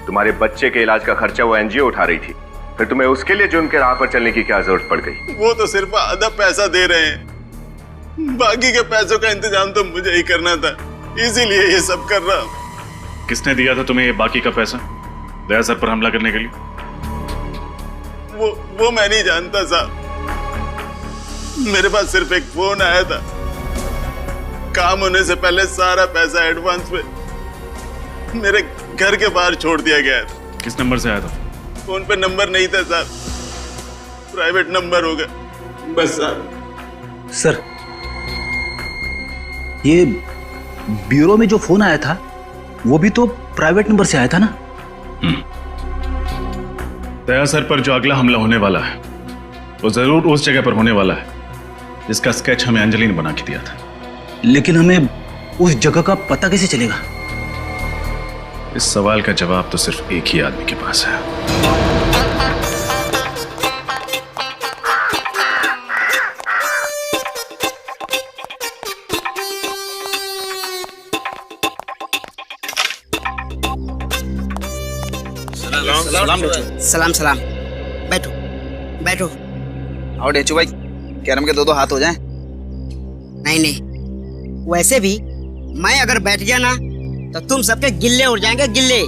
तुम्हारे बच्चे के इलाज का खर्चा वो एनजीओ उठा रही थी, फिर तुम्हें उसके लिए जुर्म के राह पर चलने की क्या जरूरत पड़ गई? वो तो सिर्फ आधा पैसा दे रहे हैं, बाकी के पैसों का इंतजाम तो मुझे ही करना था, इसीलिए ये सब कर रहा हूं। किसने दिया था तुम्हें ये बाकी का पैसा दया सर पर हमला करने के लिए? वो मैं नहीं जानता साहब। मेरे पास सिर्फ एक फोन आया था, काम होने से पहले सारा पैसा एडवांस में मेरे घर के बाहर छोड़ दिया गया था। किस नंबर से आया था? फोन पे नंबर नहीं था साहब, प्राइवेट नंबर होगा बस साहब। सर, ये ब्यूरो में जो फोन आया था वो भी तो प्राइवेट नंबर से आया था ना? दया सर पर जो अगला हमला होने वाला है वो जरूर उस जगह पर होने वाला है जिसका स्केच हमें अंजलि ने बना के दिया था। लेकिन हमें उस जगह का पता कैसे चलेगा? इस सवाल का जवाब तो सिर्फ एक ही आदमी के पास है। सलाम सलाम। बैठो बैठो। और डेचू भाई, कैरम के दो हाथ हो जाएं। नहीं नहीं, वैसे भी मैं अगर बैठ गया ना तो तुम सबके गिल्ले उड़ जाएंगे, गिल्ले।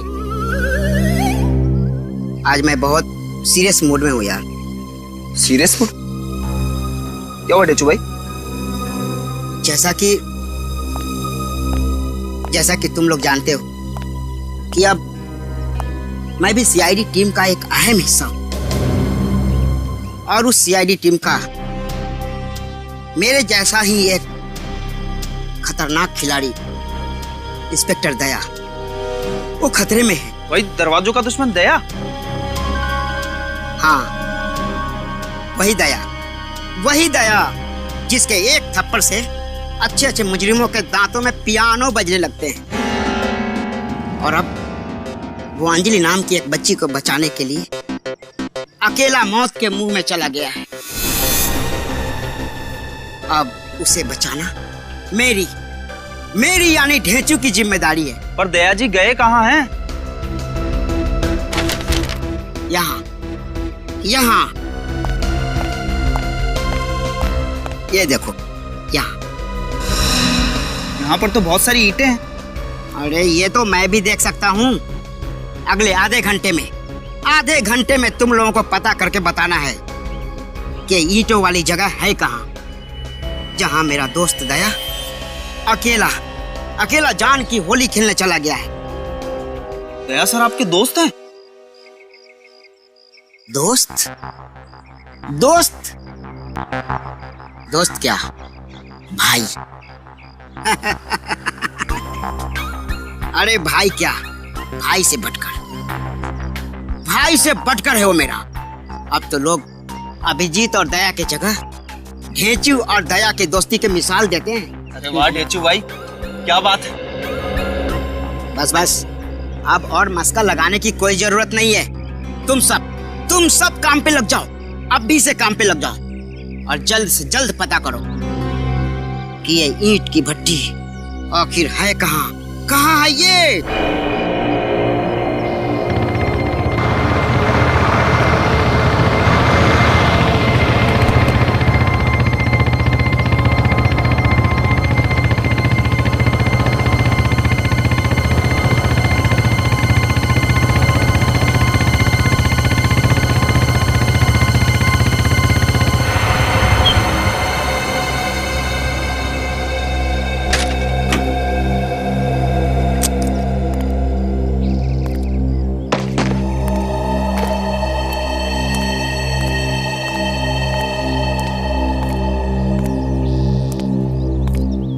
आज मैं बहुत सीरियस मूड में हूँ यार। Serious mood? क्या हुआ डेचू भाई? जैसा कि तुम लोग जानते हो कि अब मैं भी सीआईडी टीम का एक अहम हिस्सा हूँ, और उस सीआईडी टीम का मेरे जैसा ही एक खतरनाक खिलाड़ी इंस्पेक्टर दया, वो खतरे में है। वही दरवाजों का दुश्मन दया? हाँ, वही दया जिसके एक थप्पड़ से अच्छे अच्छे मुजरिमों के दांतों में पियानो बजने लगते हैं। और अब वो अंजलि नाम की एक बच्ची को बचाने के लिए अकेला मौत के मुंह में चला गया है। अब उसे बचाना मेरी यानी ढेंचू की जिम्मेदारी है। पर दया जी गए कहाँ हैं? यहाँ, ये देखो यहाँ। यहाँ पर तो बहुत सारी ईंटें हैं। अरे ये तो मैं भी देख सकता हूँ। अगले आधे घंटे में तुम लोगों को पता करके बताना है कि ईंटों वाली जगह है कहाँ, जहाँ मेरा दोस्त दया अकेला जान की होली खेलने चला गया है। दया सर आपके दोस्त हैं? दोस्त क्या भाई? अरे भाई क्या, भाई से बढ़कर है वो मेरा। अब तो लोग अभिजीत और दया के जगह ढेंचू और दया की दोस्ती की मिसाल देते हैं। अरे वाह ढेंचू भाई, क्या बात है। बस अब और मस्का लगाने की कोई जरूरत नहीं है। तुम सब काम पे लग जाओ, अभी से काम पे लग जाओ और जल्द से जल्द पता करो कि ये ईंट की भट्टी आखिर है कहाँ है ये।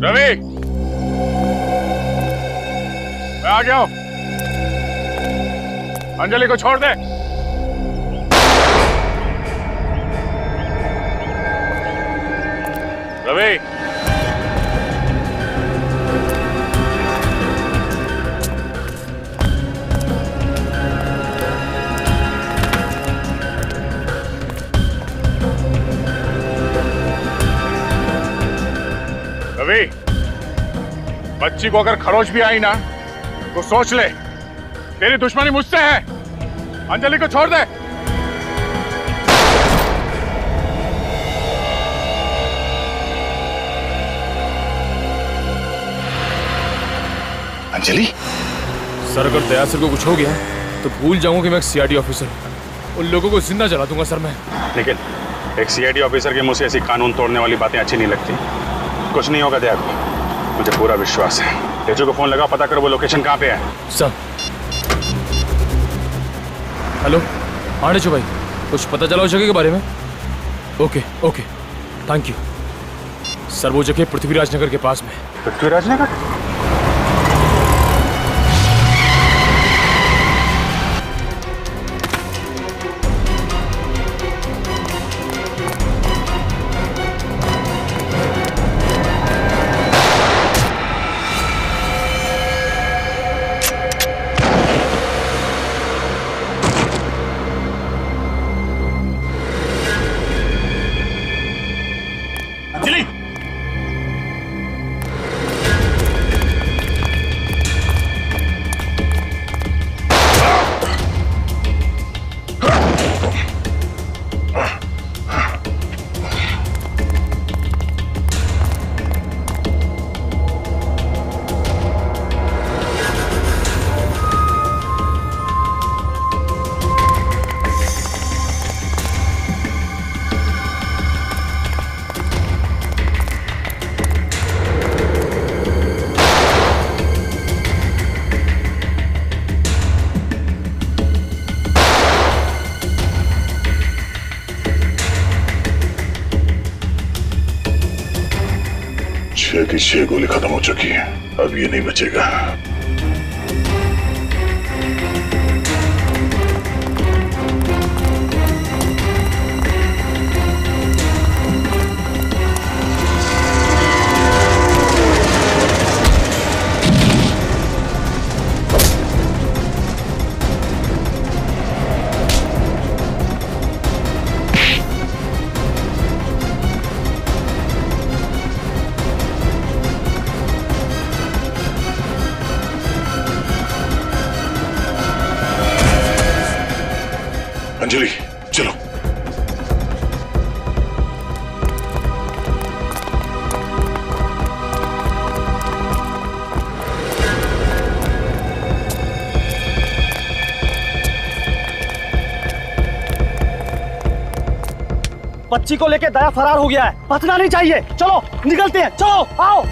रवि, मैं आ गया हूं। अंजलि को छोड़ दे। रवि, रवि, बच्ची को अगर खरोच भी आई ना तो सोच ले, तेरी दुश्मनी मुझसे है। अंजलि को छोड़ दे। अंजलि? सर अगर दया सर को कुछ हो गया तो भूल जाऊंगा कि मैं एक सीआईडी ऑफिसर हूं। उन लोगों को जिंदा जला दूंगा सर मैं। लेकिन एक सीआईडी ऑफिसर के मुंह से ऐसी कानून तोड़ने वाली बातें अच्छी नहीं लगती। कुछ नहीं होगा दया को, मुझे पूरा विश्वास है। तेजू को फोन लगा, पता करो वो लोकेशन कहाँ पे है। सर। हेलो, हाँ ढेंचू भाई, कुछ पता चला उस जगह के बारे में? Okay, thank you sir. वो जगह पृथ्वीराज नगर के पास में। पृथ्वीराज नगर? की 6 गोली खत्म हो चुकी है, अब ये नहीं बचेगा। बच्ची को लेके दया फरार हो गया है। बचना नहीं चाहिए। चलो निकलते हैं, चलो आओ।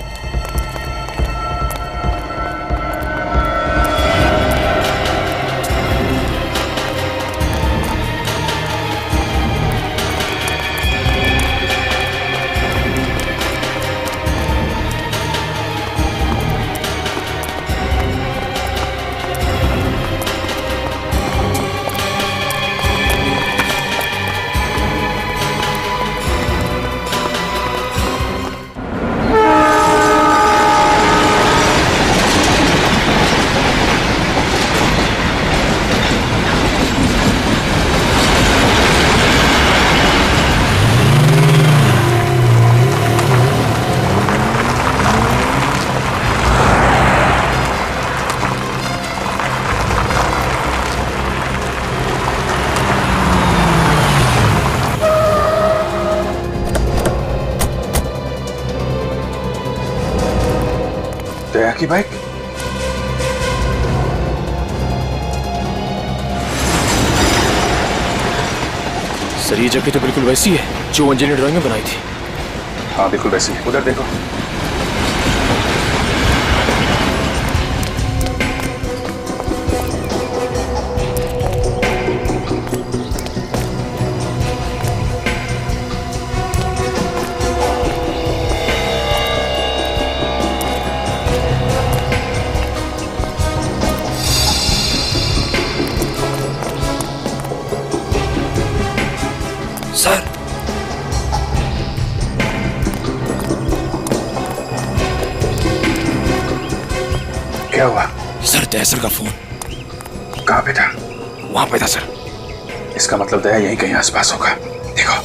दया की बाइक? सर ये जगह तो बिल्कुल वैसी है जो अंजलि ने ड्राइंग में बनाई थी। हाँ बिल्कुल वैसी है। उधर देखो। सर क्या हुआ? सर तहसर का फोन। कहाँ पे था? वहां पे था सर। इसका मतलब दया यहीं कहीं आसपास होगा। देखो।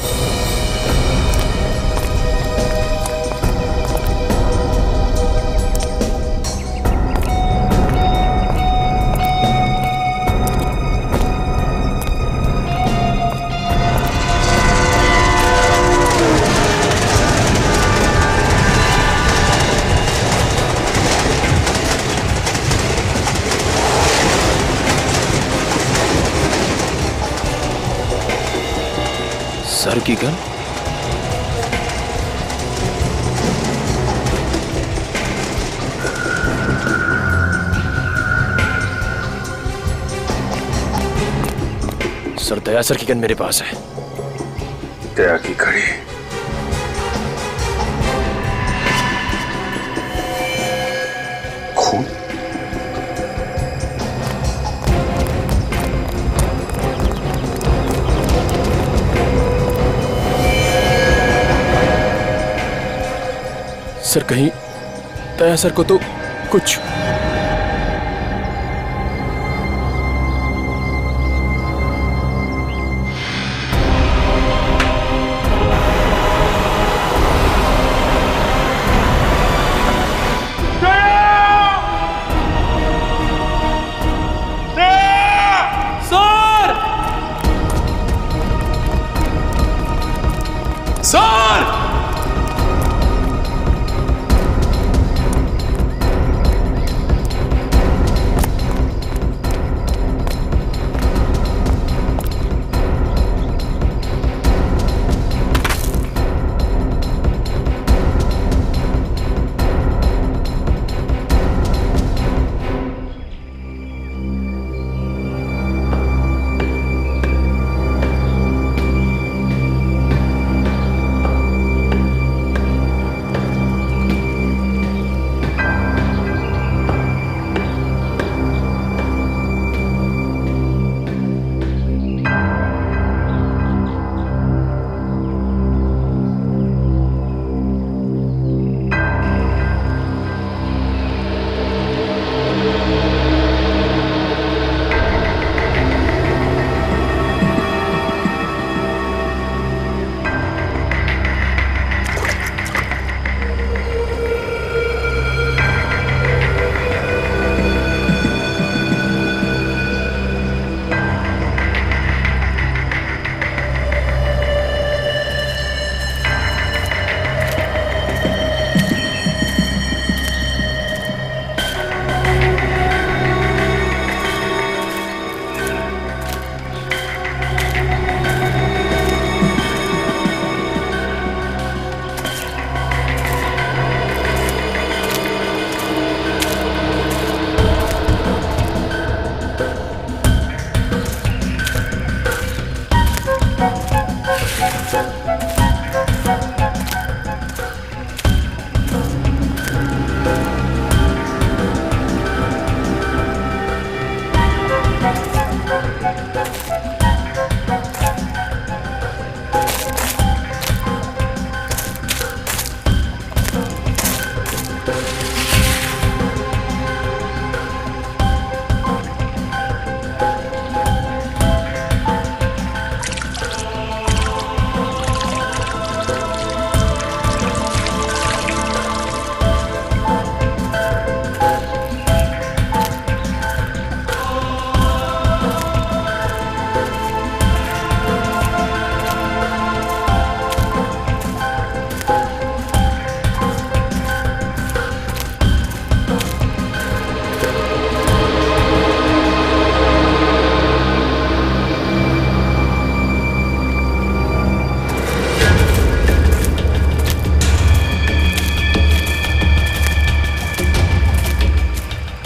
सर की गन? सर दया सर की गन मेरे पास है। दया की घड़ी। खून? सर कहीं दया सर को तो कुछ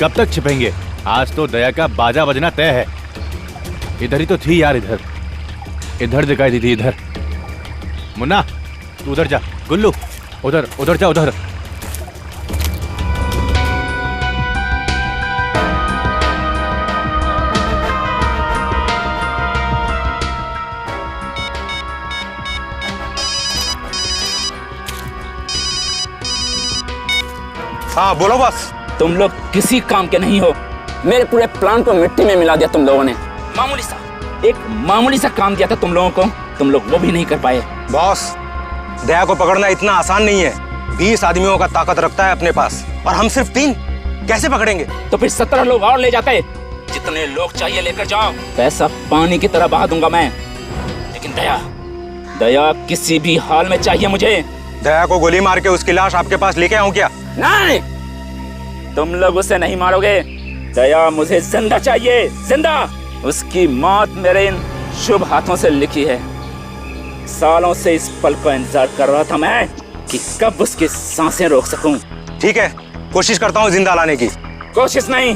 कब तक छिपेंगे? आज तो दया का बाजा बजना तय है। इधर ही तो थी यार, इधर दिखाई दी थी, इधर। मुन्ना तू उधर जा, गुल्लू उधर जा, उधर। हाँ बोलो बस। तुम लोग किसी काम के नहीं हो। मेरे पूरे प्लान को मिट्टी में मिला दिया तुम लोगों ने। एक मामूली सा काम दिया था तुम लोगों को, तुम लोग वो भी नहीं कर पाए। बॉस, दया को पकड़ना इतना आसान नहीं है। 20 आदमियों का ताकत रखता है अपने पास, और हम सिर्फ 3 कैसे पकड़ेंगे? तो फिर 17 लोग और ले जाते। जितने लोग चाहिए लेकर जाओ, पैसा पानी की तरह बहा दूंगा मैं। लेकिन दया किसी भी हाल में चाहिए मुझे। दया को गोली मार के उसकी लाश आपके पास लेके आऊं क्या? नहीं, तुम लोग उसे नहीं मारोगे। दया मुझे जिंदा चाहिए, जिंदा। उसकी मौत मेरे इन शुभ हाथों से लिखी है। सालों से इस पल का इंतजार कर रहा था मैं कि कब उसकी सांसें रोक सकूं। ठीक है, कोशिश करता हूँ जिंदा लाने की। कोशिश नहीं,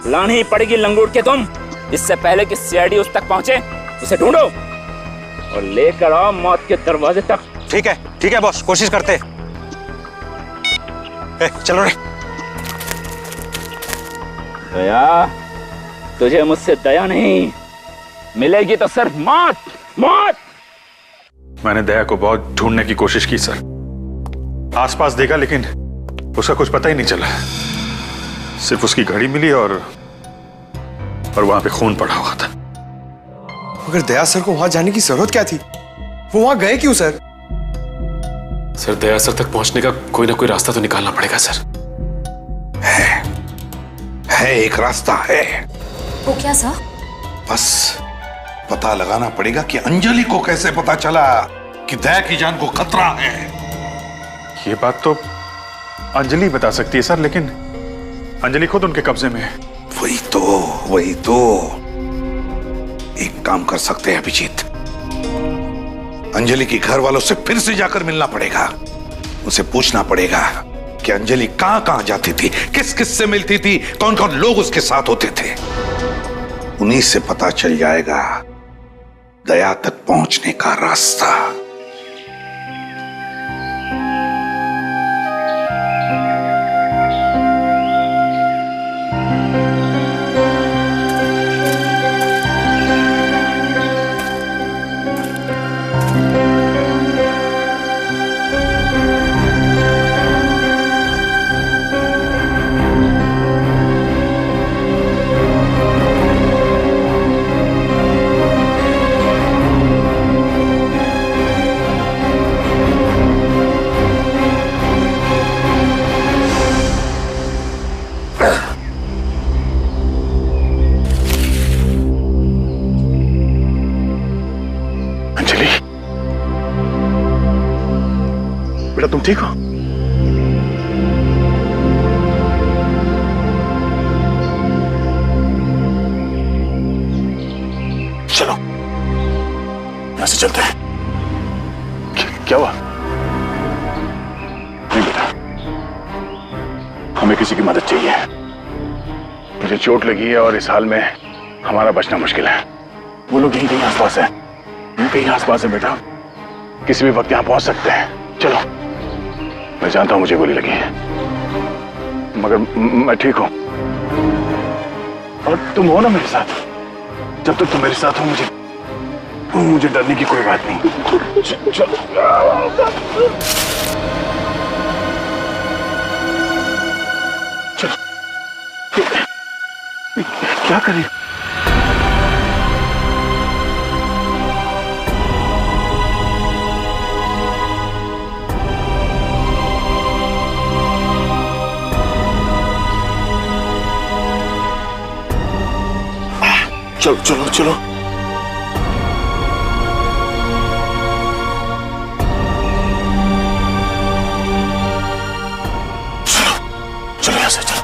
लानी ही पड़ेगी लंगूट के तुम। इससे पहले कि सीआईडी उस तक पहुंचे, उसे ढूंढो और लेकर आओ मौत के दरवाजे तक। ठीक है बॉस, कोशिश करते। चलो रे। दया, तुझे मुझसे दया नहीं मिलेगी तो सिर्फ मौत। मैंने दया को बहुत ढूंढने की कोशिश की सर, आसपास देखा, लेकिन उसका कुछ पता ही नहीं चला। सिर्फ उसकी घड़ी मिली और वहां पे खून पड़ा हुआ था। मगर दया सर को वहां जाने की जरूरत क्या थी? वो वहां गए क्यों सर? सर, दया सर तक पहुंचने का कोई ना कोई रास्ता तो निकालना पड़ेगा सर। है एक रास्ता है। वो क्या सर? बस पता लगाना पड़ेगा कि अंजलि को कैसे पता चला कि दया की जान को खतरा है। ये बात तो अंजलि बता सकती है सर, लेकिन अंजलि खुद उनके कब्जे में है। वही तो एक काम कर सकते हैं अभिजीत। अंजलि के घर वालों से फिर से जाकर मिलना पड़ेगा। उसे पूछना पड़ेगा कि अंजलि कहां जाती थी, किस किस से मिलती थी, कौन कौन लोग उसके साथ होते थे। उन्हीं से पता चल जाएगा दया तक पहुंचने का रास्ता। बेटा तुम ठीक हो? चलो यहां से चलते हैं। क्या हुआ? नहीं बेटा, हमें किसी की मदद चाहिए। मुझे चोट लगी है और इस हाल में हमारा बचना मुश्किल है। वो लोग यहीं कहीं आसपास है, कहीं आसपास है बेटा, किसी भी वक्त यहां पहुंच सकते हैं। चलो, मैं जानता हूं मुझे गोली लगी है, मगर मैं ठीक हूं और तुम हो ना मेरे साथ। जब तक तुम मेरे साथ हो मुझे डरने की कोई बात नहीं। चलो क्या करें? चलो चलो चलो। चलो यहां से चलो।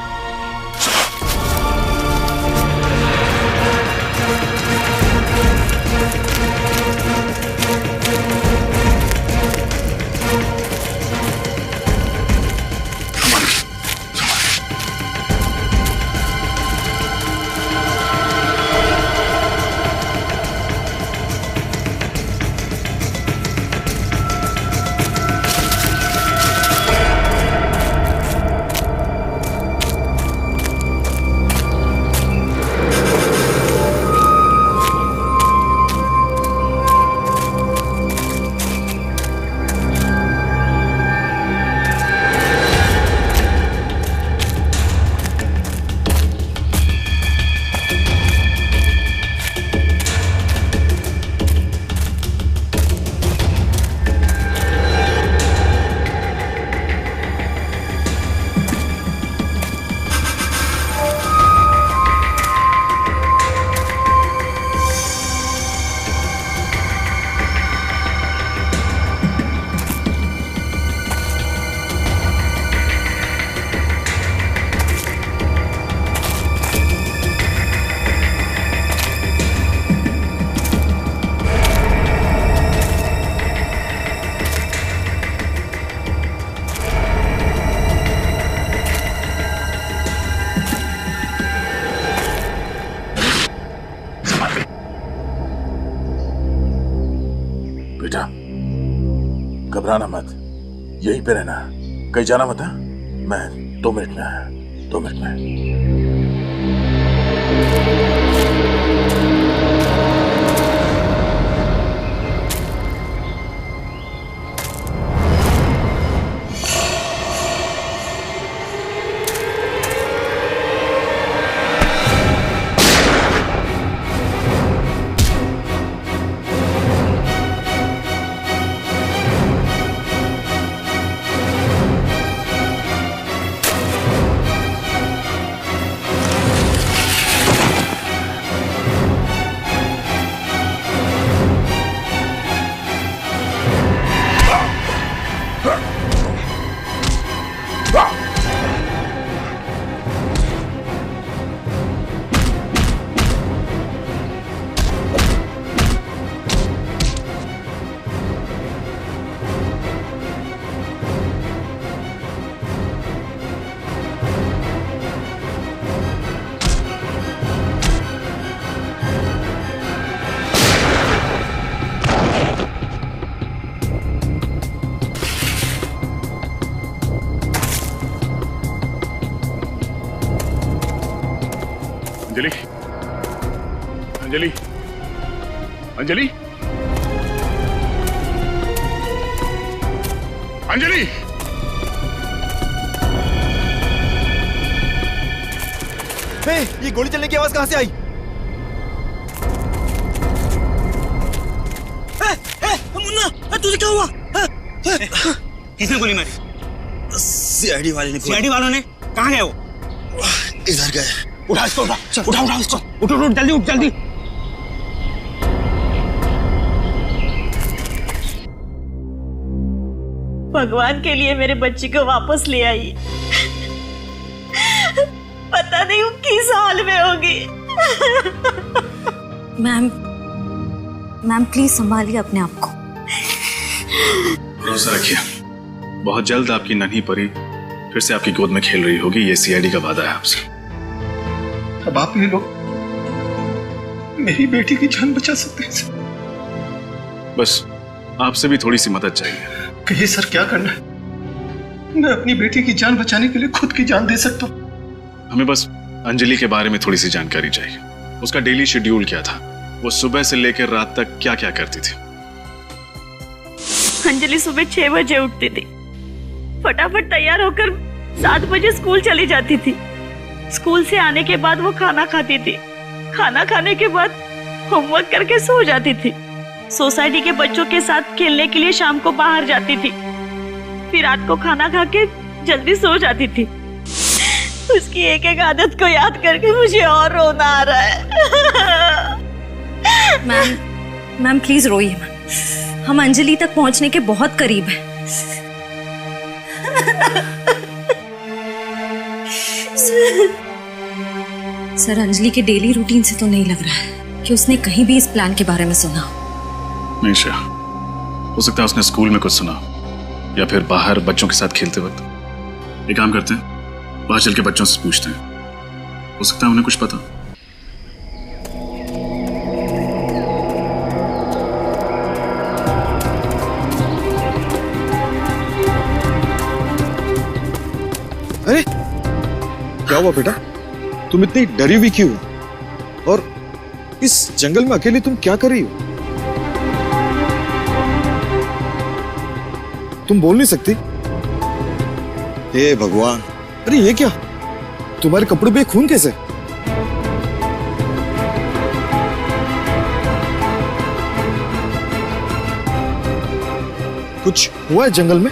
घबराना मत, यहीं पे रहना, कहीं जाना मत। मैं 2 मिनट में आया, 2 मिनट में। अंजलि, अंजलि, अंजलि, अंजलि, ये गोली चलने की आवाज कहां से आई? मुन्ना, तुझे क्या हुआ? किसने गोली मारी? सीआईडी वाले ने। सीआईडी वालों ने? कहाँ गए वो? इधर गए। उठा इसको, उठा इसको, उठ जल्दी, उठ जल्दी। भगवान के लिए मेरे बच्ची को वापस ले आई। पता नहीं वो किस हाल में होगी। मैम प्लीज संभालिए अपने आप को। भरोसा रखिए, बहुत जल्द आपकी नन्ही परी फिर से आपकी गोद में खेल रही होगी। ये सीआईडी का वादा है आपसे। अब आप ये लोग मेरी बेटी की जान बचा सकते हैं सर। बस आपसे भी थोड़ी सी मदद चाहिए। कहिए सर, क्या करना है? मैं अपनी बेटी की जान बचाने के लिए खुद की जान दे सकता हूँ। हमें बस अंजलि के बारे में थोड़ी सी जानकारी चाहिए। उसका डेली शेड्यूल क्या था? वो सुबह से लेकर रात तक क्या क्या करती थी? अंजलि सुबह 6 बजे उठती थी, फटाफट तैयार होकर 7 बजे स्कूल चली जाती थी। स्कूल से आने के बाद वो खाना खाती थी, खाना खाने के बाद होमवर्क करके सो जाती थी। सोसाइटी के बच्चों के साथ खेलने के लिए शाम को बाहर जाती थी, फिर रात को खाना खा के जल्दी सो जाती थी। उसकी एक एक आदत को याद करके मुझे और रोना आ रहा है। मैम प्लीज रोइए मैम, हम अंजलि तक पहुंचने के बहुत करीब हैं। सर अंजलि के डेली रूटीन से तो नहीं लग रहा है कि उसने कहीं भी इस प्लान के बारे में सुना। नहीं श्रेया, हो सकता है उसने स्कूल में कुछ सुना या फिर बाहर बच्चों के साथ खेलते वक्त। एक काम करते हैं, बाहर चल के बच्चों से पूछते हैं, हो सकता है उन्हें कुछ पता। अरे क्या हुआ बेटा, तुम इतनी डरी हुई क्यों? और इस जंगल में अकेले तुम क्या कर रही हो? तुम बोल नहीं सकती? हे भगवान, अरे ये क्या, तुम्हारे कपड़ों पे खून कैसे? कुछ हुआ है जंगल में?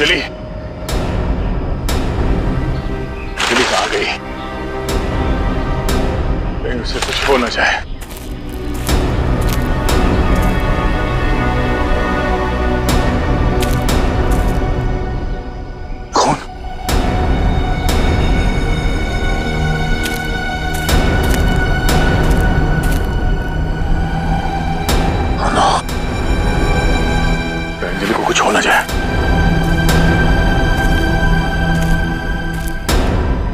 अंजलि, अंजलि कहाँ गई? कहीं उसे कुछ हो न जाए। अंजलि को कुछ हो न जाए।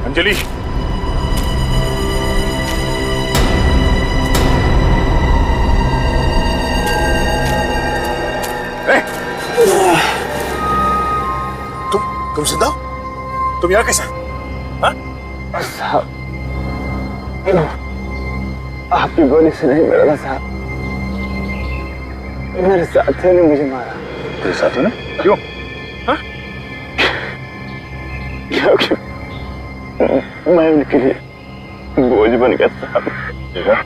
अंजलि, तुम जिंदा? तुम यहाँ कैसे? साहब, आपकी गोली से नहीं मरा साहब, मेरे साथियों ने मुझे मारा। तेरे साथियों ने? क्यों? क्योंकि मैं उनके लिए बोझ बन गया साहब। देखा,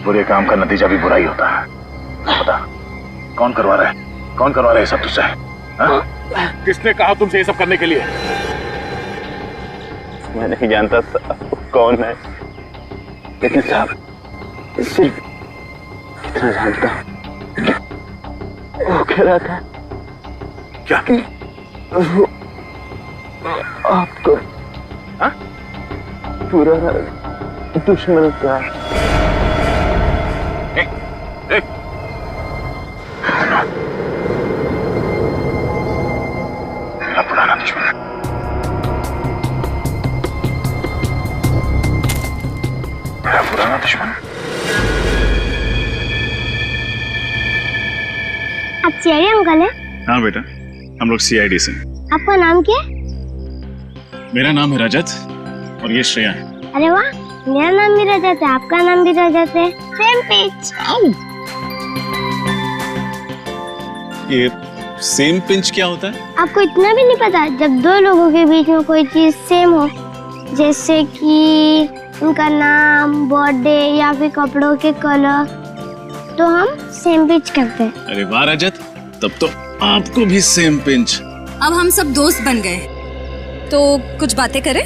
बुरे काम का नतीजा भी बुरा ही होता है। बता, कौन करवा रहा है? कौन करवा रहा है सब तुझसे? किसने कहा तुमसे ये सब करने के लिए? मैं नहीं जानता साहब कौन है, लेकिन साहब सिर्फ इतना जानता हूँ, वो कह रहा था क्या कि वो आपको पूरा दुश्मन था। मेरा पुराना दुश्मन। मेरा पुराना दुश्मन। आप सीआईडी अंकल हैं? हाँ बेटा, हम लोग सीआईडी से। आपका नाम क्या है? मेरा नाम है रजत और ये श्रेया है। अरे वाह, मेरा नाम भी रजत है, आपका नाम भी रजत है। Same pinch. ये सेम पिंच क्या होता है? आपको इतना भी नहीं पता? जब दो लोगों के बीच में कोई चीज सेम हो, जैसे कि उनका नाम, बर्थडे या फिर कपड़ों के कलर, तो हम सेम पिंच करते हैं। अरे वाह रजत, तब तो आपको भी सेम पिंच। अब हम सब दोस्त बन गए, तो कुछ बातें करें?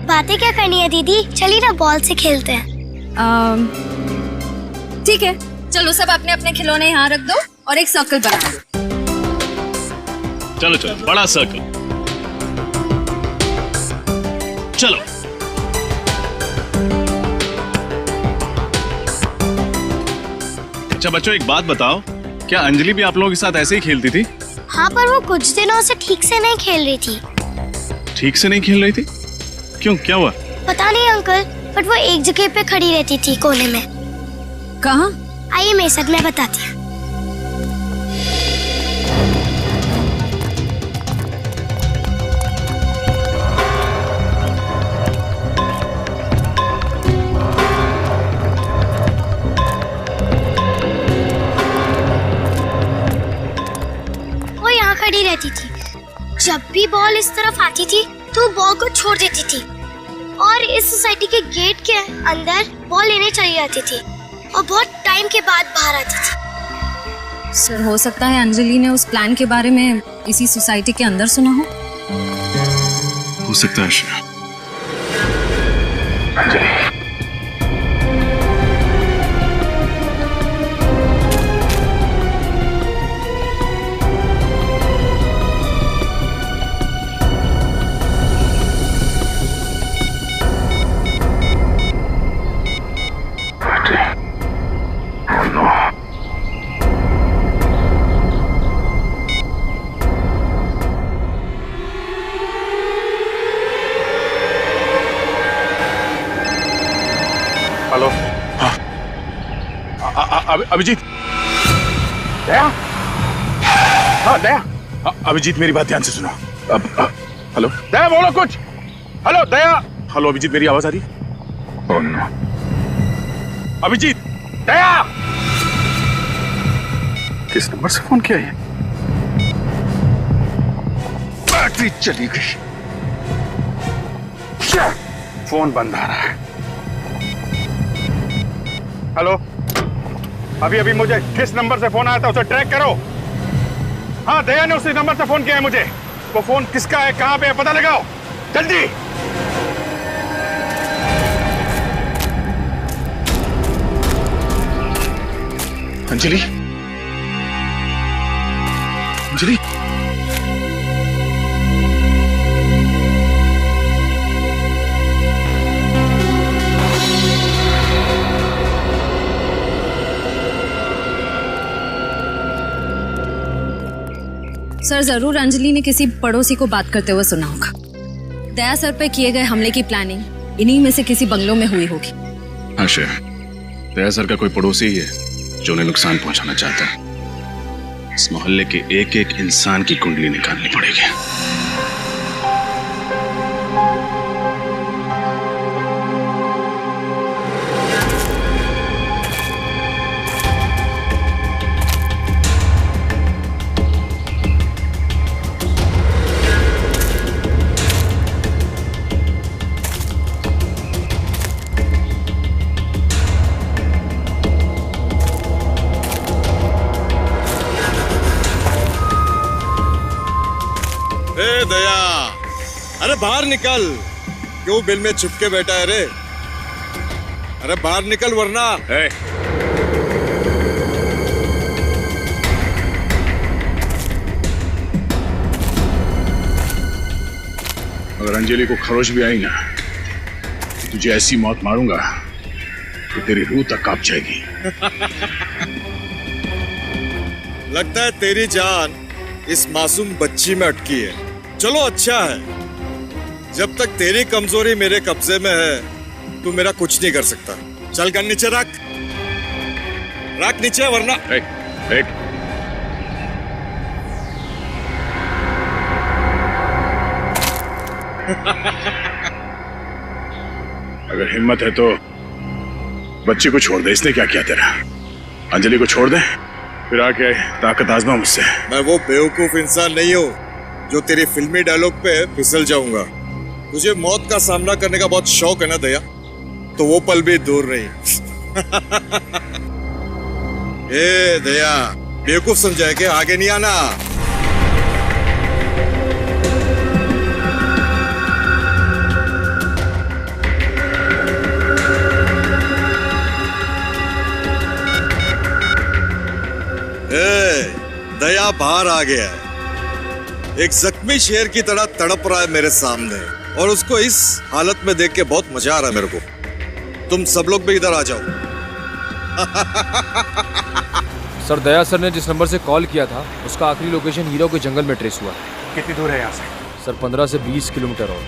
बातें क्या करनी है दीदी, चलिए ना बॉल से खेलते हैं। ठीक है, चलो सब अपने अपने खिलौने यहाँ रख दो और एक सर्कल बना दो। चलो चलो, बड़ा सर्कल। चलो। अच्छा बच्चों, एक बात बताओ, क्या अंजलि भी आप लोगों के साथ ऐसे ही खेलती थी? हाँ, पर वो कुछ दिनों से ठीक से नहीं खेल रही थी। ठीक से नहीं खेल रही थी? क्यों, क्या हुआ? पता नहीं अंकल, बट वो एक जगह पे खड़ी रहती थी कोने में। कहाँ? आइए मेरे साथ, मैं बताती हूँ। वो यहाँ खड़ी रहती थी। जब भी बॉल इस तरफ आती थी तो बॉल को छोड़ देती थी और इस सोसाइटी के गेट के अंदर बॉल लेने चली जाती थी और बहुत टाइम के बाद बाहर आती थी। सर, हो सकता है अंजलि ने उस प्लान के बारे में इसी सोसाइटी के अंदर सुना हो सकता है श्रेया। अंजलि, हेलो। अभिजीत। दया। हाँ दया। अभिजीत, मेरी बात ध्यान से सुनो। हेलो दया, बोलो कुछ। हेलो दया। हेलो अभिजीत, मेरी आवाज आ रही? Oh no. अभिजीत। दया। किस नंबर से फोन किया ये? बैटरी चली गई, फोन बंद आ रहा है। हेलो, अभी अभी मुझे किस नंबर से फोन आया था उसे ट्रैक करो। हाँ, दया ने उसी नंबर से फोन किया है मुझे। वो फोन किसका है, कहाँ पे है, पता लगाओ जल्दी। अंजलि, अंजलि, सर, जरूर अंजलि ने किसी पड़ोसी को बात करते हुए सुना होगा। दया सर पे किए गए हमले की प्लानिंग इन्हीं में से किसी बंगलों में हुई होगी। हाँ श्रेया, दया सर का कोई पड़ोसी ही है जो उन्हें नुकसान पहुंचाना चाहता है। इस मोहल्ले के एक एक इंसान की कुंडली निकालनी पड़ेगी। अरे बाहर निकल, क्यों बिल में छुपके बैठा है रे? अरे बाहर निकल वरना। अगर अंजलि को खरोच भी आई ना तो तुझे ऐसी मौत मारूंगा कि तेरी रूह तक कांप जाएगी। लगता है तेरी जान इस मासूम बच्ची में अटकी है। चलो अच्छा है, जब तक तेरी कमजोरी मेरे कब्जे में है तू मेरा कुछ नहीं कर सकता। चल गन नीचे रख, रख नीचे वरना। एक अगर हिम्मत है तो बच्ची को छोड़ दे। इसने क्या किया तेरा? अंजलि को छोड़ दे, फिर आके ताकत आजमा मुझसे। मैं वो बेवकूफ इंसान नहीं हूँ जो तेरी फिल्मी डायलॉग पे फिसल जाऊंगा। तुझे मौत का सामना करने का बहुत शौक है ना दया, तो वो पल भी दूर नहीं। ए दया, बेवकूफ समझाए के आगे नहीं आना। दया बाहर आ गया है, एक जख्मी शेर की तरह तड़प रहा है मेरे सामने, और उसको इस हालत में देख के बहुत मजा आ रहा है मेरे को। तुम सब लोग भी इधर आ जाओ। सर, दया सर ने जिस नंबर से कॉल किया था उसका आखिरी लोकेशन हीरो के जंगल में ट्रेस हुआ है। कितनी दूर है यहाँ से? सर 15 से 20 किलोमीटर और।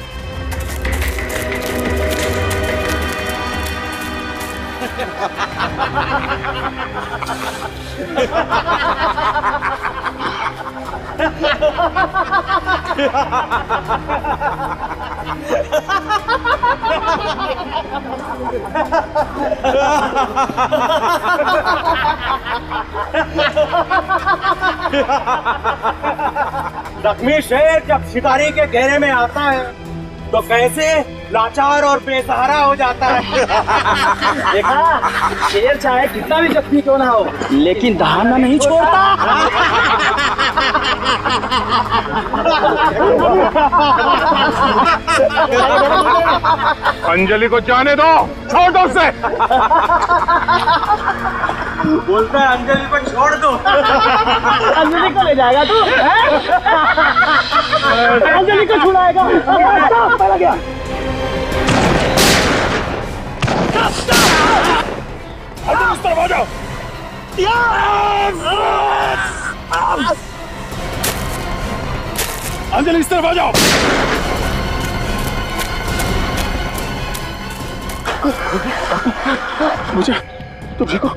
जख्मी शेर जब शिकारी के घेरे में आता है तो कैसे लाचार और बेसहारा हो जाता है। देखा, शेर चाहे कितना भी जख्मी क्यों ना हो लेकिन दहाड़ना नहीं छोड़ता। अंजलि को जाने दो, छोड़ दो उसे। बोलता है अंजलि को छोड़ दो। अंजलि को ले जाएगा तू? अंजलि को छुड़ाएगा? पहला गया। इस तरफ आ जाओ। अंजलि इस तरफ आ जाओ। मुझे तुम देखो।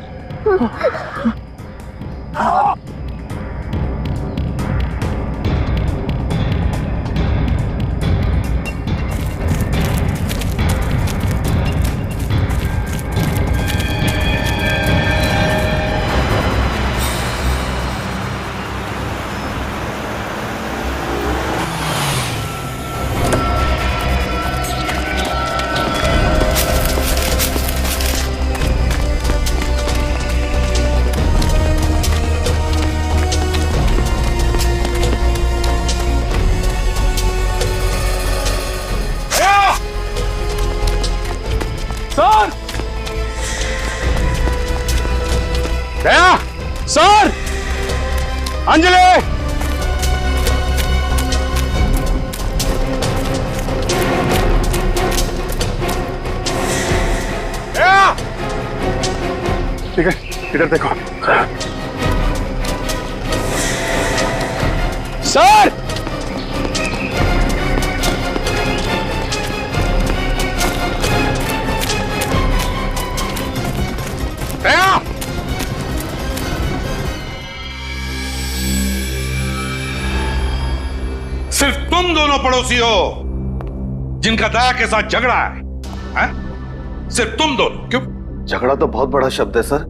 दया, सर, अंजलि। ठीक है, इधर देखो। सर, दया, सिर्फ तुम दोनों पड़ोसी हो जिनका दया के साथ झगड़ा है? सिर्फ तुम दोनों? क्यों? झगड़ा तो बहुत बड़ा शब्द है सर,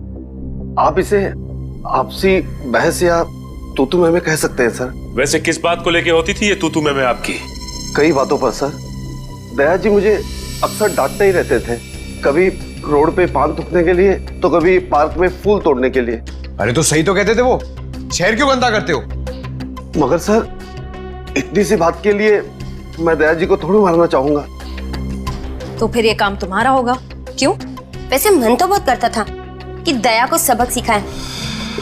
आप इसे आपसी बहस या तू में कह सकते हैं सर। वैसे किस बात को लेके होती थी ये तू में आपकी? कई बातों पर सर। दया जी मुझे अक्सर डांटते ही रहते थे, कभी रोड पे पान थूकने के लिए तो कभी पार्क में फूल तोड़ने के लिए। अरे तो सही तो कहते थे वो, शहर क्यों गंदा करते हो? मगर सर इतनी सी बात के लिए मैं दया जी को थोड़ा मारना चाहूंगा। तो फिर ये काम तुम्हारा होगा। क्यों? वैसे मन तो बहुत करता था कि दया को सबक सिखाएं,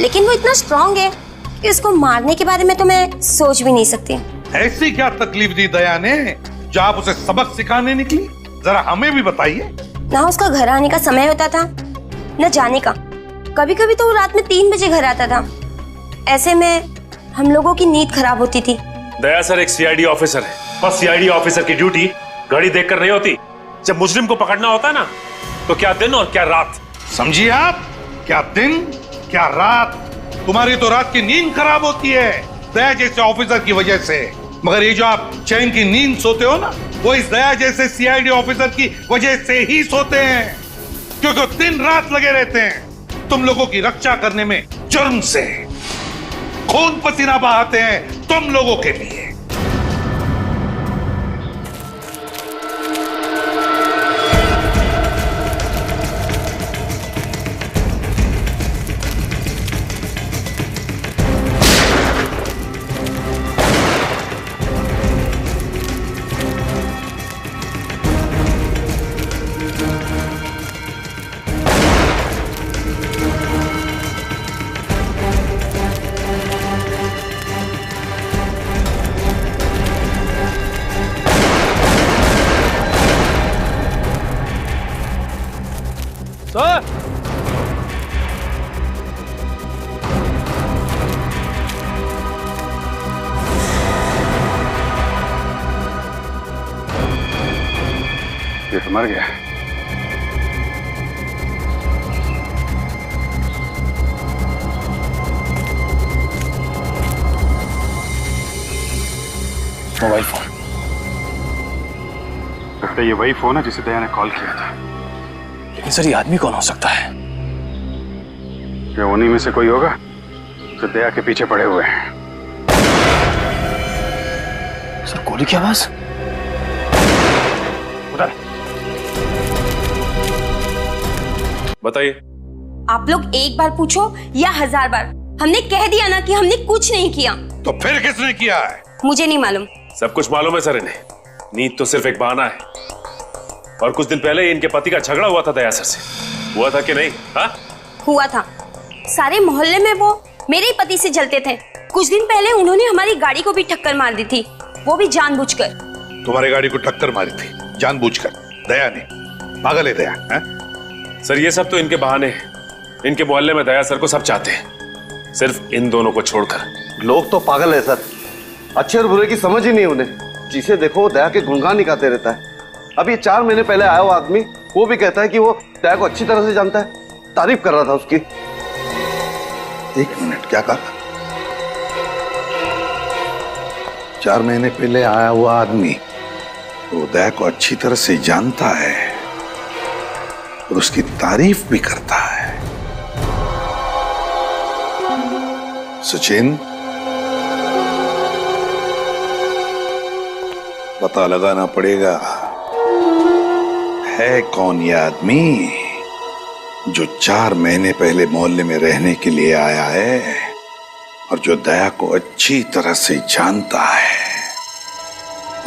लेकिन वो इतना स्ट्रांग है कि उसको मारने के बारे में तो मैं सोच भी नहीं सकती। ऐसी क्या तकलीफ दी दया ने जो आप उसे सबक सिखाने निकली? जरा हमें भी बताइए। ना उसका घर आने का समय होता था, न जाने का। कभी कभी तो वो रात में 3 बजे घर आता था। ऐसे में हम लोगों की नींद खराब होती थी। दया सर एक सीआईडी ऑफिसर है, और सीआईडी ऑफिसर की ड्यूटी घड़ी देखकर नहीं होती। जब मुजरिम को पकड़ना होता है ना, तो क्या दिन और क्या रात। समझिए आप, क्या दिन क्या रात। तुम्हारी तो रात की नींद खराब होती है दया जैसे ऑफिसर की वजह से, मगर ये जो आप चैन की नींद सोते हो ना, वो इस दया जैसे सीआईडी ऑफिसर की वजह से ही सोते हैं, क्योंकि दिन रात लगे रहते हैं तुम लोगों की रक्षा करने में। जुर्म से खून पसीना बहाते हैं तुम लोगों के लिए। सर, ये तो मर गया। Mobile phone. लगता है ये वही फोन है जिसे दया ने कॉल किया था। लेकिन सर, ये आदमी कौन हो सकता है? क्या उन्हीं में से कोई होगा जो दया के पीछे पड़े हुए हैं? सर, गोली की आवाज। उधर। बताइए। आप लोग एक बार पूछो या 1000 बार, हमने कह दिया ना कि हमने कुछ नहीं किया। तो फिर किसने किया है? मुझे नहीं मालूम। सब कुछ मालूम है सर इन्हें। नींद तो सिर्फ एक बहाना है। और कुछ दिन पहले इनके पति का झगड़ा हुआ था दया सर से। हुआ था कि नहीं? हाँ, हुआ था। सारे मोहल्ले में वो मेरे ही पति से जलते थे। कुछ दिन पहले उन्होंने हमारी गाड़ी को भी टक्कर मार दी थी, वो भी जानबूझकर। तुम्हारी गाड़ी को टक्कर मारी थी जानबूझकर? दया ने? पागल है दया। है? सर ये सब तो इनके बहाने हैं। इनके मोहल्ले में दया सर को सब चाहते हैं, सिर्फ इन दोनों को छोड़कर। लोग तो पागल है सर, अच्छे और बुरे की समझ ही नहीं उन्हें। जिसे देखो दया के गुणगान निकालते रहता है। अब ये 4 महीने पहले आया हुआ आदमी, वो भी कहता है कि वो दया को अच्छी तरह से जानता है, तारीफ कर रहा था उसकी। 1 मिनट, क्या कहा? 4 महीने पहले आया हुआ आदमी वो दया को अच्छी तरह से जानता है और उसकी तारीफ भी करता है। सचिन, पता लगाना पड़ेगा है कौन यह आदमी जो 4 महीने पहले मोहल्ले में रहने के लिए आया है और जो दया को अच्छी तरह से जानता है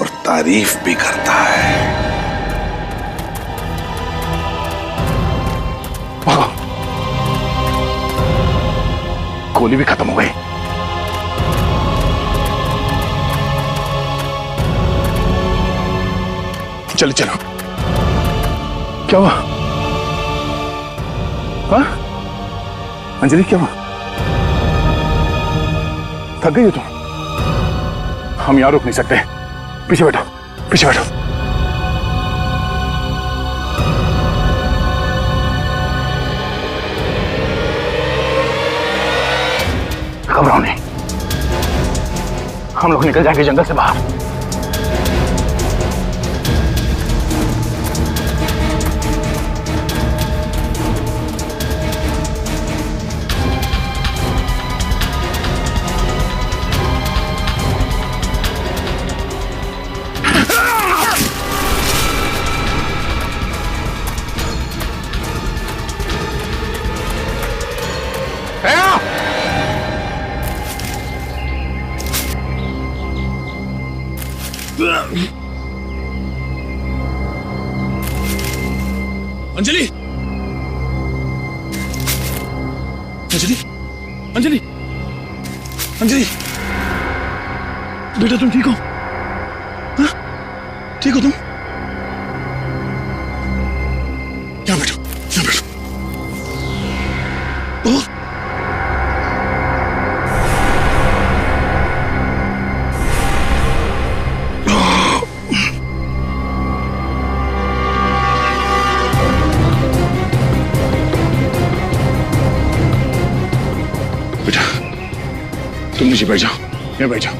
और तारीफ भी करता है। गोली भी खत्म हो गई। चलो चलो। क्या हुआ? हाँ? अंजलि क्या हुआ? थक गई हो तुम? हम यहां रुक नहीं सकते। पीछे बैठो, पीछे बैठो। घबराओ नहीं, हम लोग निकल जाएंगे जंगल से बाहर। अंजलि, अंजलि, अंजलि, अंजलि, बेटा तुम ठीक हो? हाँ? ठीक हो तुम? यहाँ बैठो, यहाँ बैठो। ओ, तुम नीचे बैठ जाओ, यहाँ बैठ जाओ।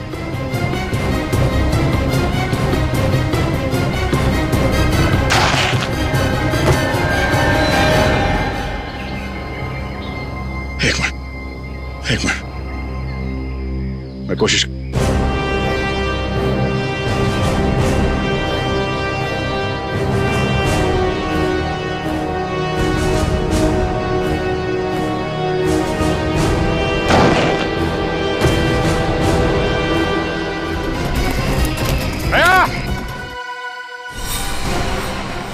एक मिनट, मैं कोशिश।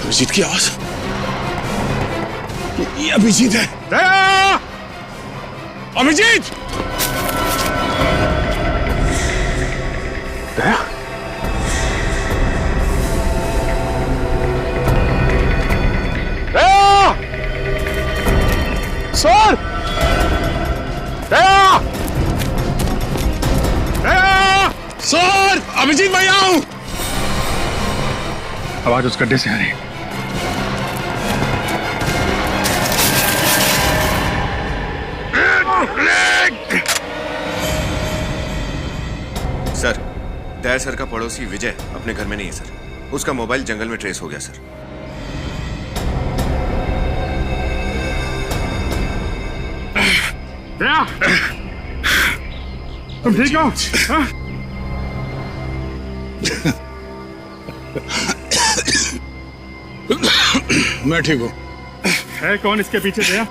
अभिजीत की आवाज, ये अभिजीत है। दया! अभिजीत! दया? दया! सर! दया! दया! सर! अभिजीत मैं यहाँ हूं। आवाज उस गड्ढे से आ रही है। सर, दया सर का पड़ोसी विजय अपने घर में नहीं है सर। उसका मोबाइल जंगल में ट्रेस हो गया सर। दया, तुम ठीक हो? हाँ? मैं ठीक हूं। है कौन इसके पीछे? दया?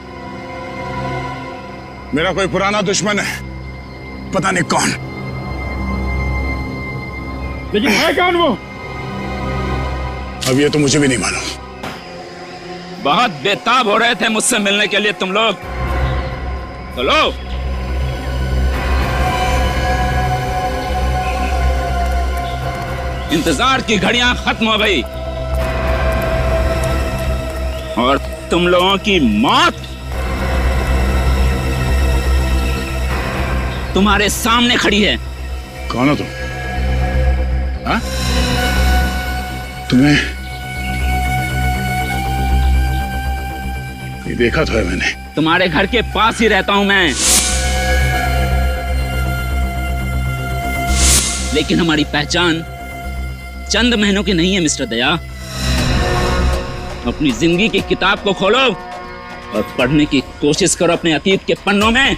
मेरा कोई पुराना दुश्मन है, पता नहीं कौन, लेकिन है कौन वो? अब ये तो मुझे भी नहीं मालूम। बहुत बेताब हो रहे थे मुझसे मिलने के लिए तुम लोग। चलो, इंतजार की घड़ियां खत्म हो गई और तुम लोगों की मौत तुम्हारे सामने खड़ी है। कौन हो तुम? हाँ? तुम्हें ये देखा तो है मैंने। तुम्हारे घर के पास ही रहता हूं मैं, लेकिन हमारी पहचान चंद महीनों की नहीं है मिस्टर दया। अपनी जिंदगी की किताब को खोलो और पढ़ने की कोशिश करो अपने अतीत के पन्नों में।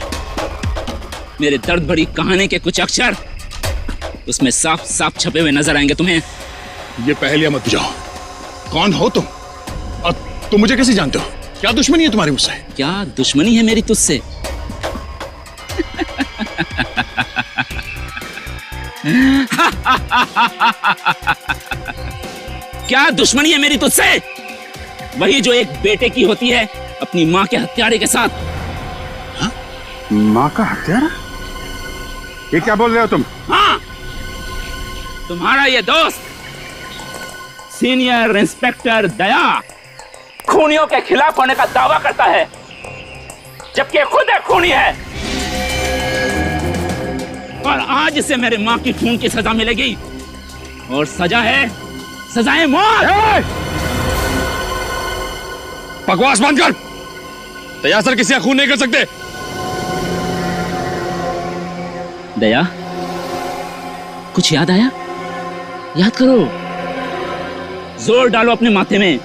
मेरे दर्द भरी कहानी के कुछ अक्षर उसमें साफ साफ छपे हुए नजर आएंगे तुम्हें। ये पहेलियां मत बुझाओ। कौन हो तुम और तुम मुझे कैसे जानते हो? क्या दुश्मनी है तुम्हारी मुझसे? क्या दुश्मनी है मेरी तुझसे? क्या दुश्मनी है मेरी तुझसे? वही जो एक बेटे की होती है अपनी माँ के हत्यारे के साथ। हा? माँ का हत्यारा? ये क्या बोल रहे हो तुम? हाँ, तुम्हारा ये दोस्त सीनियर इंस्पेक्टर दया खूनियों के खिलाफ होने का दावा करता है, जबकि खुद एक खूनी है। और आज इसे मेरे माँ की खून की सजा मिलेगी और सजा है सजाए मौत। बकवास बंद कर। दया सर किसी का खून नहीं कर सकते। दया, कुछ याद आया? याद करो, जोर डालो अपने माथे में।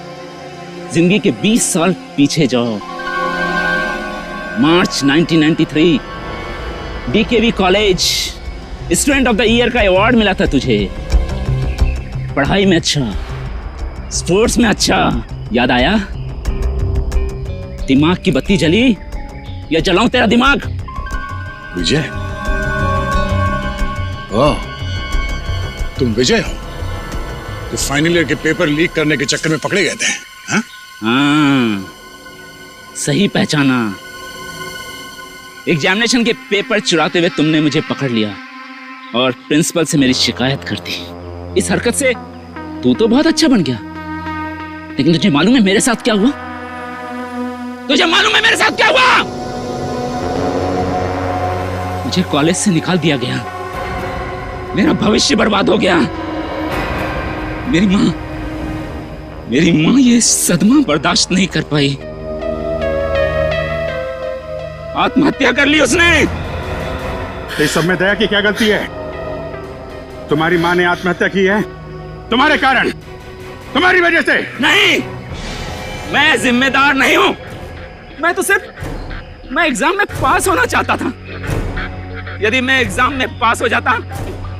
जिंदगी के 20 साल पीछे जाओ। March 1993, DKV college student of the year का अवार्ड मिला था तुझे। पढ़ाई में अच्छा, स्पोर्ट्स में अच्छा। याद आया? दिमाग की बत्ती जली या जलाऊं तेरा दिमाग? विजय? ओह, तुम विजय हो? तो फाइनल ईयर के पेपर लीक करने के चक्कर में पकड़े गए थे? हाँ? हाँ, सही पहचाना। एग्जामिनेशन के पेपर चुराते हुए तुमने मुझे पकड़ लिया और प्रिंसिपल से मेरी शिकायत कर दी। इस हरकत से तू तो बहुत अच्छा बन गया, लेकिन तुझे मालूम है मेरे साथ क्या हुआ? तुझे मालूम है मेरे साथ क्या हुआ? मुझे कॉलेज से निकाल दिया गया, मेरा भविष्य बर्बाद हो गया। मेरी माँ ये सदमा बर्दाश्त नहीं कर पाई, आत्महत्या कर ली उसने। इस सब में दया की क्या गलती है? तुम्हारी माँ ने आत्महत्या की है तुम्हारे कारण, तुम्हारी वजह से। नहीं, मैं जिम्मेदार नहीं हूं। मैं एग्जाम में पास होना चाहता था। यदि मैं एग्जाम में पास हो जाता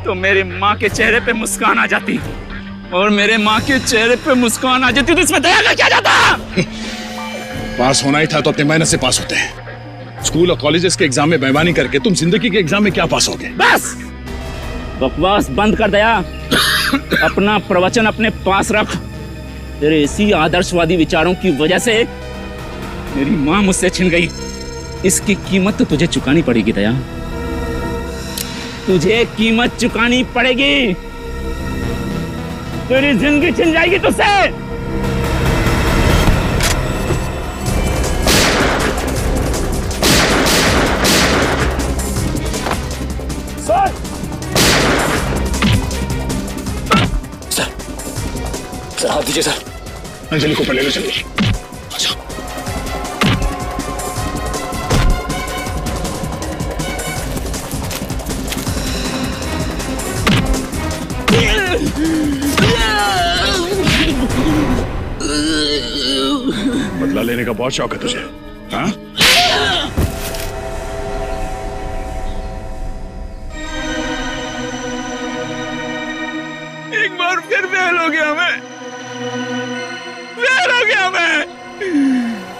तो मेरी माँ के चेहरे पे मुस्कान आ जाती, और मेरे माँ के चेहरे पे मुस्कान आ जाती तो इसमें दया का क्या जाता? पास होना ही था तो अपनी मेहनत से पास होते हैं। स्कूल और कॉलेजेस के एग्जाम में बेईमानी करके तुम जिंदगी के एग्जाम में क्या पास होगे? बस बकवास बंद कर दया। अपना प्रवचन अपने पास रख। तेरे इसी आदर्शवादी विचारों की वजह से मेरी माँ मुझसे छिन गई। इसकी कीमत तो तुझे चुकानी पड़ेगी दया, तुझे कीमत चुकानी पड़ेगी। तेरी जिंदगी छिन जाएगी तुझसे। सर हाथ दीजिए सर। अंजलि को ऊपर ले लो चलिए। बदला लेने का बहुत शौक है तुझे, हाँ? एक बार फिर फेल हो गया मैं।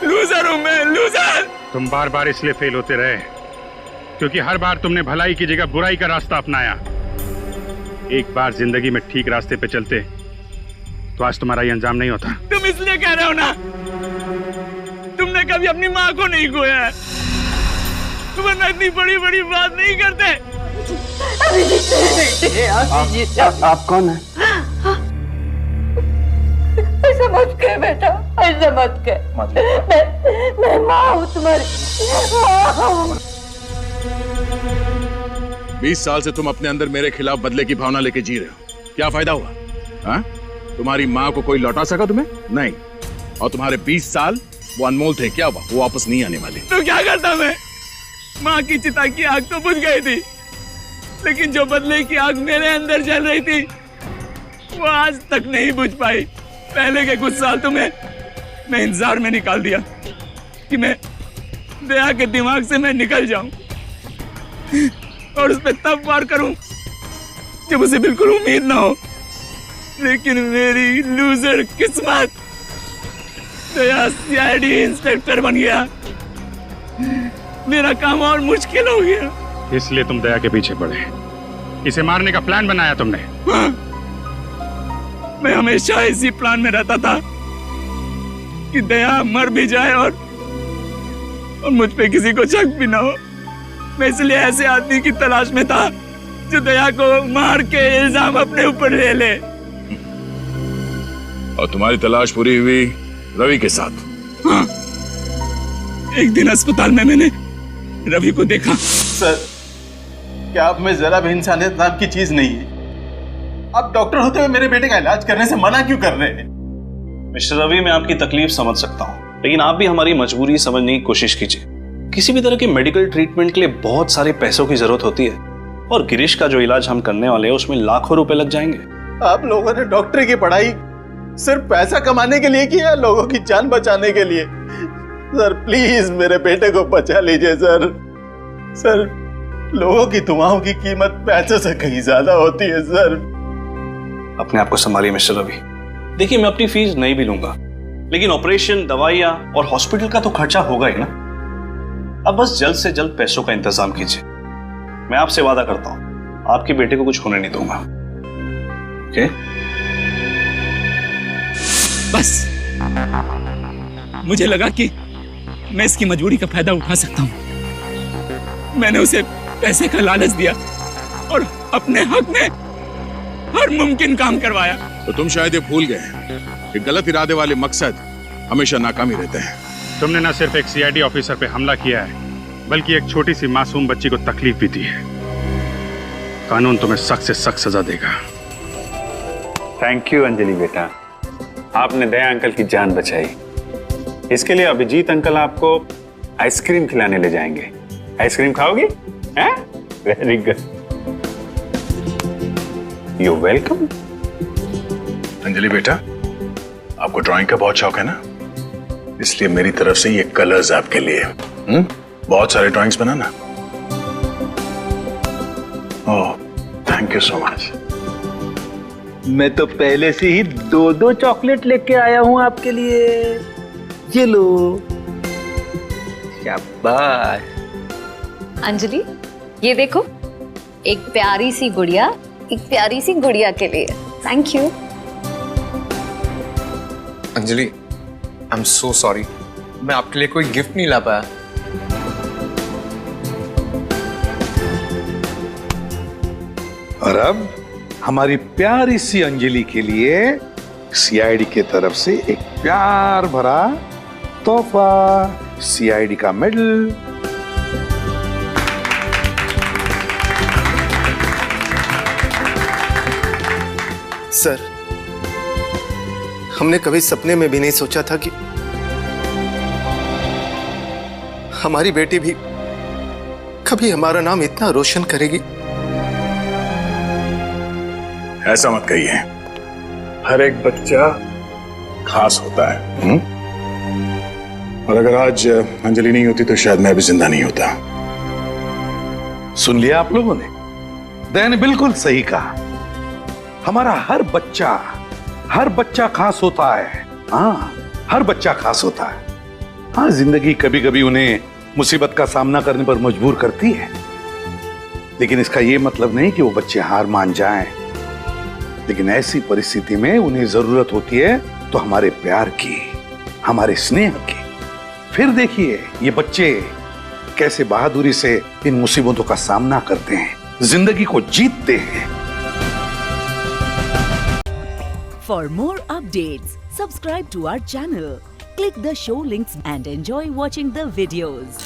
लूजर हूं मैं, लूजर। तुम बार बार इसलिए फेल होते रहे क्योंकि हर बार तुमने भलाई की जगह बुराई का रास्ता अपनाया। एक बार जिंदगी में ठीक रास्ते पे चलते तो आज तुम्हारा ये अंजाम नहीं होता। तुम इसलिए कह रहे हो ना, तुमने कभी अपनी माँ को नहीं खोया है, वरना इतनी बड़ी बड़ी बात नहीं करते। आप कौन है? ऐसा मत कह बेटा, ऐसा मत कह। मैं माँ हूँ, तुम्हारी माँ हूँ। 20 साल से तुम अपने अंदर मेरे खिलाफ बदले की भावना लेके जी रहे हो, क्या फायदा हुआ? हाँ? तुम्हारी माँ को कोई लौटा सका तुम्हें? नहीं। और तुम्हारे 20 साल वो अनमोल थे, क्या हुआ? वो वापस नहीं आने वाले। तो क्या करता मैं? माँ की चिता की आग तो बुझ गई थी, लेकिन जो बदले की आग मेरे अंदर जल रही थी वो आज तक नहीं बुझ पाई। पहले के कुछ साल तुम्हें मैं इंतजार में निकाल दिया कि मैं दया के दिमाग से मैं निकल जाऊं और उस पर तब वार करूं जब उसे बिल्कुल उम्मीद ना हो। लेकिन मेरी लूजर किस्मत, दया सीआईडी इंस्पेक्टर बन गया। मेरा काम और मुश्किल हो गया। इसलिए तुम दया के पीछे पड़े, इसे मारने का प्लान बनाया तुमने। हाँ, मैं हमेशा इसी प्लान में रहता था कि दया मर भी जाए और मुझ पे किसी को शक भी ना हो। मैं इसलिए ऐसे आदमी की तलाश में था जो दया को मार के इल्जाम अपने ऊपर ले ले। और तुम्हारी तलाश पूरी हुई रवि के साथ? हाँ, एक दिन अस्पताल में मैंने रवि को देखा। सर, क्या आप में जरा भी इंसानियत नाम की चीज नहीं है? आप डॉक्टर होते हुए मेरे बेटे का इलाज करने से मना क्यों कर रहे हैं? मिस्टर रवि, मैं आपकी तकलीफ समझ सकता हूँ, लेकिन आप भी हमारी मजबूरी समझने की कोशिश कीजिए। किसी भी तरह के मेडिकल ट्रीटमेंट के लिए बहुत सारे पैसों की जरूरत होती है, और गिरीश का जो इलाज हम करने वाले हैं उसमें लाखों रुपए लग जाएंगे। आप लोगों ने डॉक्टरी की पढ़ाई सिर्फ पैसा कमाने के लिए किया, लोगों की जान बचाने के लिए? सर प्लीज मेरे बेटे को बचा लीजिए सर। सर, लोगों की दुआओं की कीमत पैसे से कहीं ज्यादा होती है सर। अपने आप को संभालिए मिस्टर रवि। देखिए, मैं अपनी फीस नहीं भी लूंगा, लेकिन ऑपरेशन, दवाइयां और हॉस्पिटल का तो खर्चा होगा ही ना। अब बस जल्द से जल्द पैसों का इंतजाम कीजिए। मैं आपसे वादा करता हूं, आपके बेटे को कुछ होने नहीं दूंगा। ओके? बस मुझे लगा कि मैं इसकी मजबूरी का फायदा उठा सकता हूँ। मैंने उसे पैसे का लालच दिया और अपने हक में हर मुमकिन काम करवाया। तो तुम शायद ये भूल गए कि गलत इरादे वाले मकसद हमेशा नाकामी रहते हैं। तुमने न सिर्फ एक सीआईडी ऑफिसर पे हमला किया है, बल्कि एक छोटी सी मासूम बच्ची को तकलीफ भी दी है। कानून तुम्हें सख्त से सख्त सजा देगा। थैंक यू अंजलि बेटा, आपने दया अंकल की जान बचाई। इसके लिए अभिजीत अंकल आपको आइसक्रीम खिलाने ले जाएंगे। आइसक्रीम खाओगी? हैं? Very good, you welcome. Anjali बेटा, आपको ड्राइंग का बहुत शौक है ना, इसलिए मेरी तरफ से ये कलर्स आपके लिए। बहुत सारे drawings banana. Oh, thank you so much. मैं तो पहले से ही 2-2 चॉकलेट लेके आया हूं आपके लिए। ये लो। शाबाश। अंजलि, ये देखो, एक प्यारी सी गुड़िया एक प्यारी सी गुड़िया के लिए। Thank you. Anjali, I am so sorry, मैं आपके लिए कोई गिफ्ट नहीं ला पाया। और अब हमारी प्यारी सी अंजलि के लिए सीआईडी की तरफ से एक प्यार भरा तोहफा, सीआईडी का मेडल। सर, हमने कभी सपने में भी नहीं सोचा था कि हमारी बेटी भी कभी हमारा नाम इतना रोशन करेगी। ऐसा मत कहिए, हर एक बच्चा खास होता है। और अगर आज अंजलि नहीं होती तो शायद मैं भी जिंदा नहीं होता। सुन लिया आप लोगों ने? दया ने बिल्कुल सही कहा। हमारा हर बच्चा खास होता है। हाँ, हर बच्चा खास होता है। हाँ, जिंदगी कभी कभी उन्हें मुसीबत का सामना करने पर मजबूर करती है, लेकिन इसका यह मतलब नहीं कि वो बच्चे हार मान जाएं। लेकिन ऐसी परिस्थिति में उन्हें जरूरत होती है तो हमारे प्यार की, हमारे स्नेह की। फिर देखिए ये बच्चे कैसे बहादुरी से इन मुसीबतों का सामना करते हैं, जिंदगी को जीतते हैं। For more updates, subscribe to our channel, click the show links and enjoy watching the videos.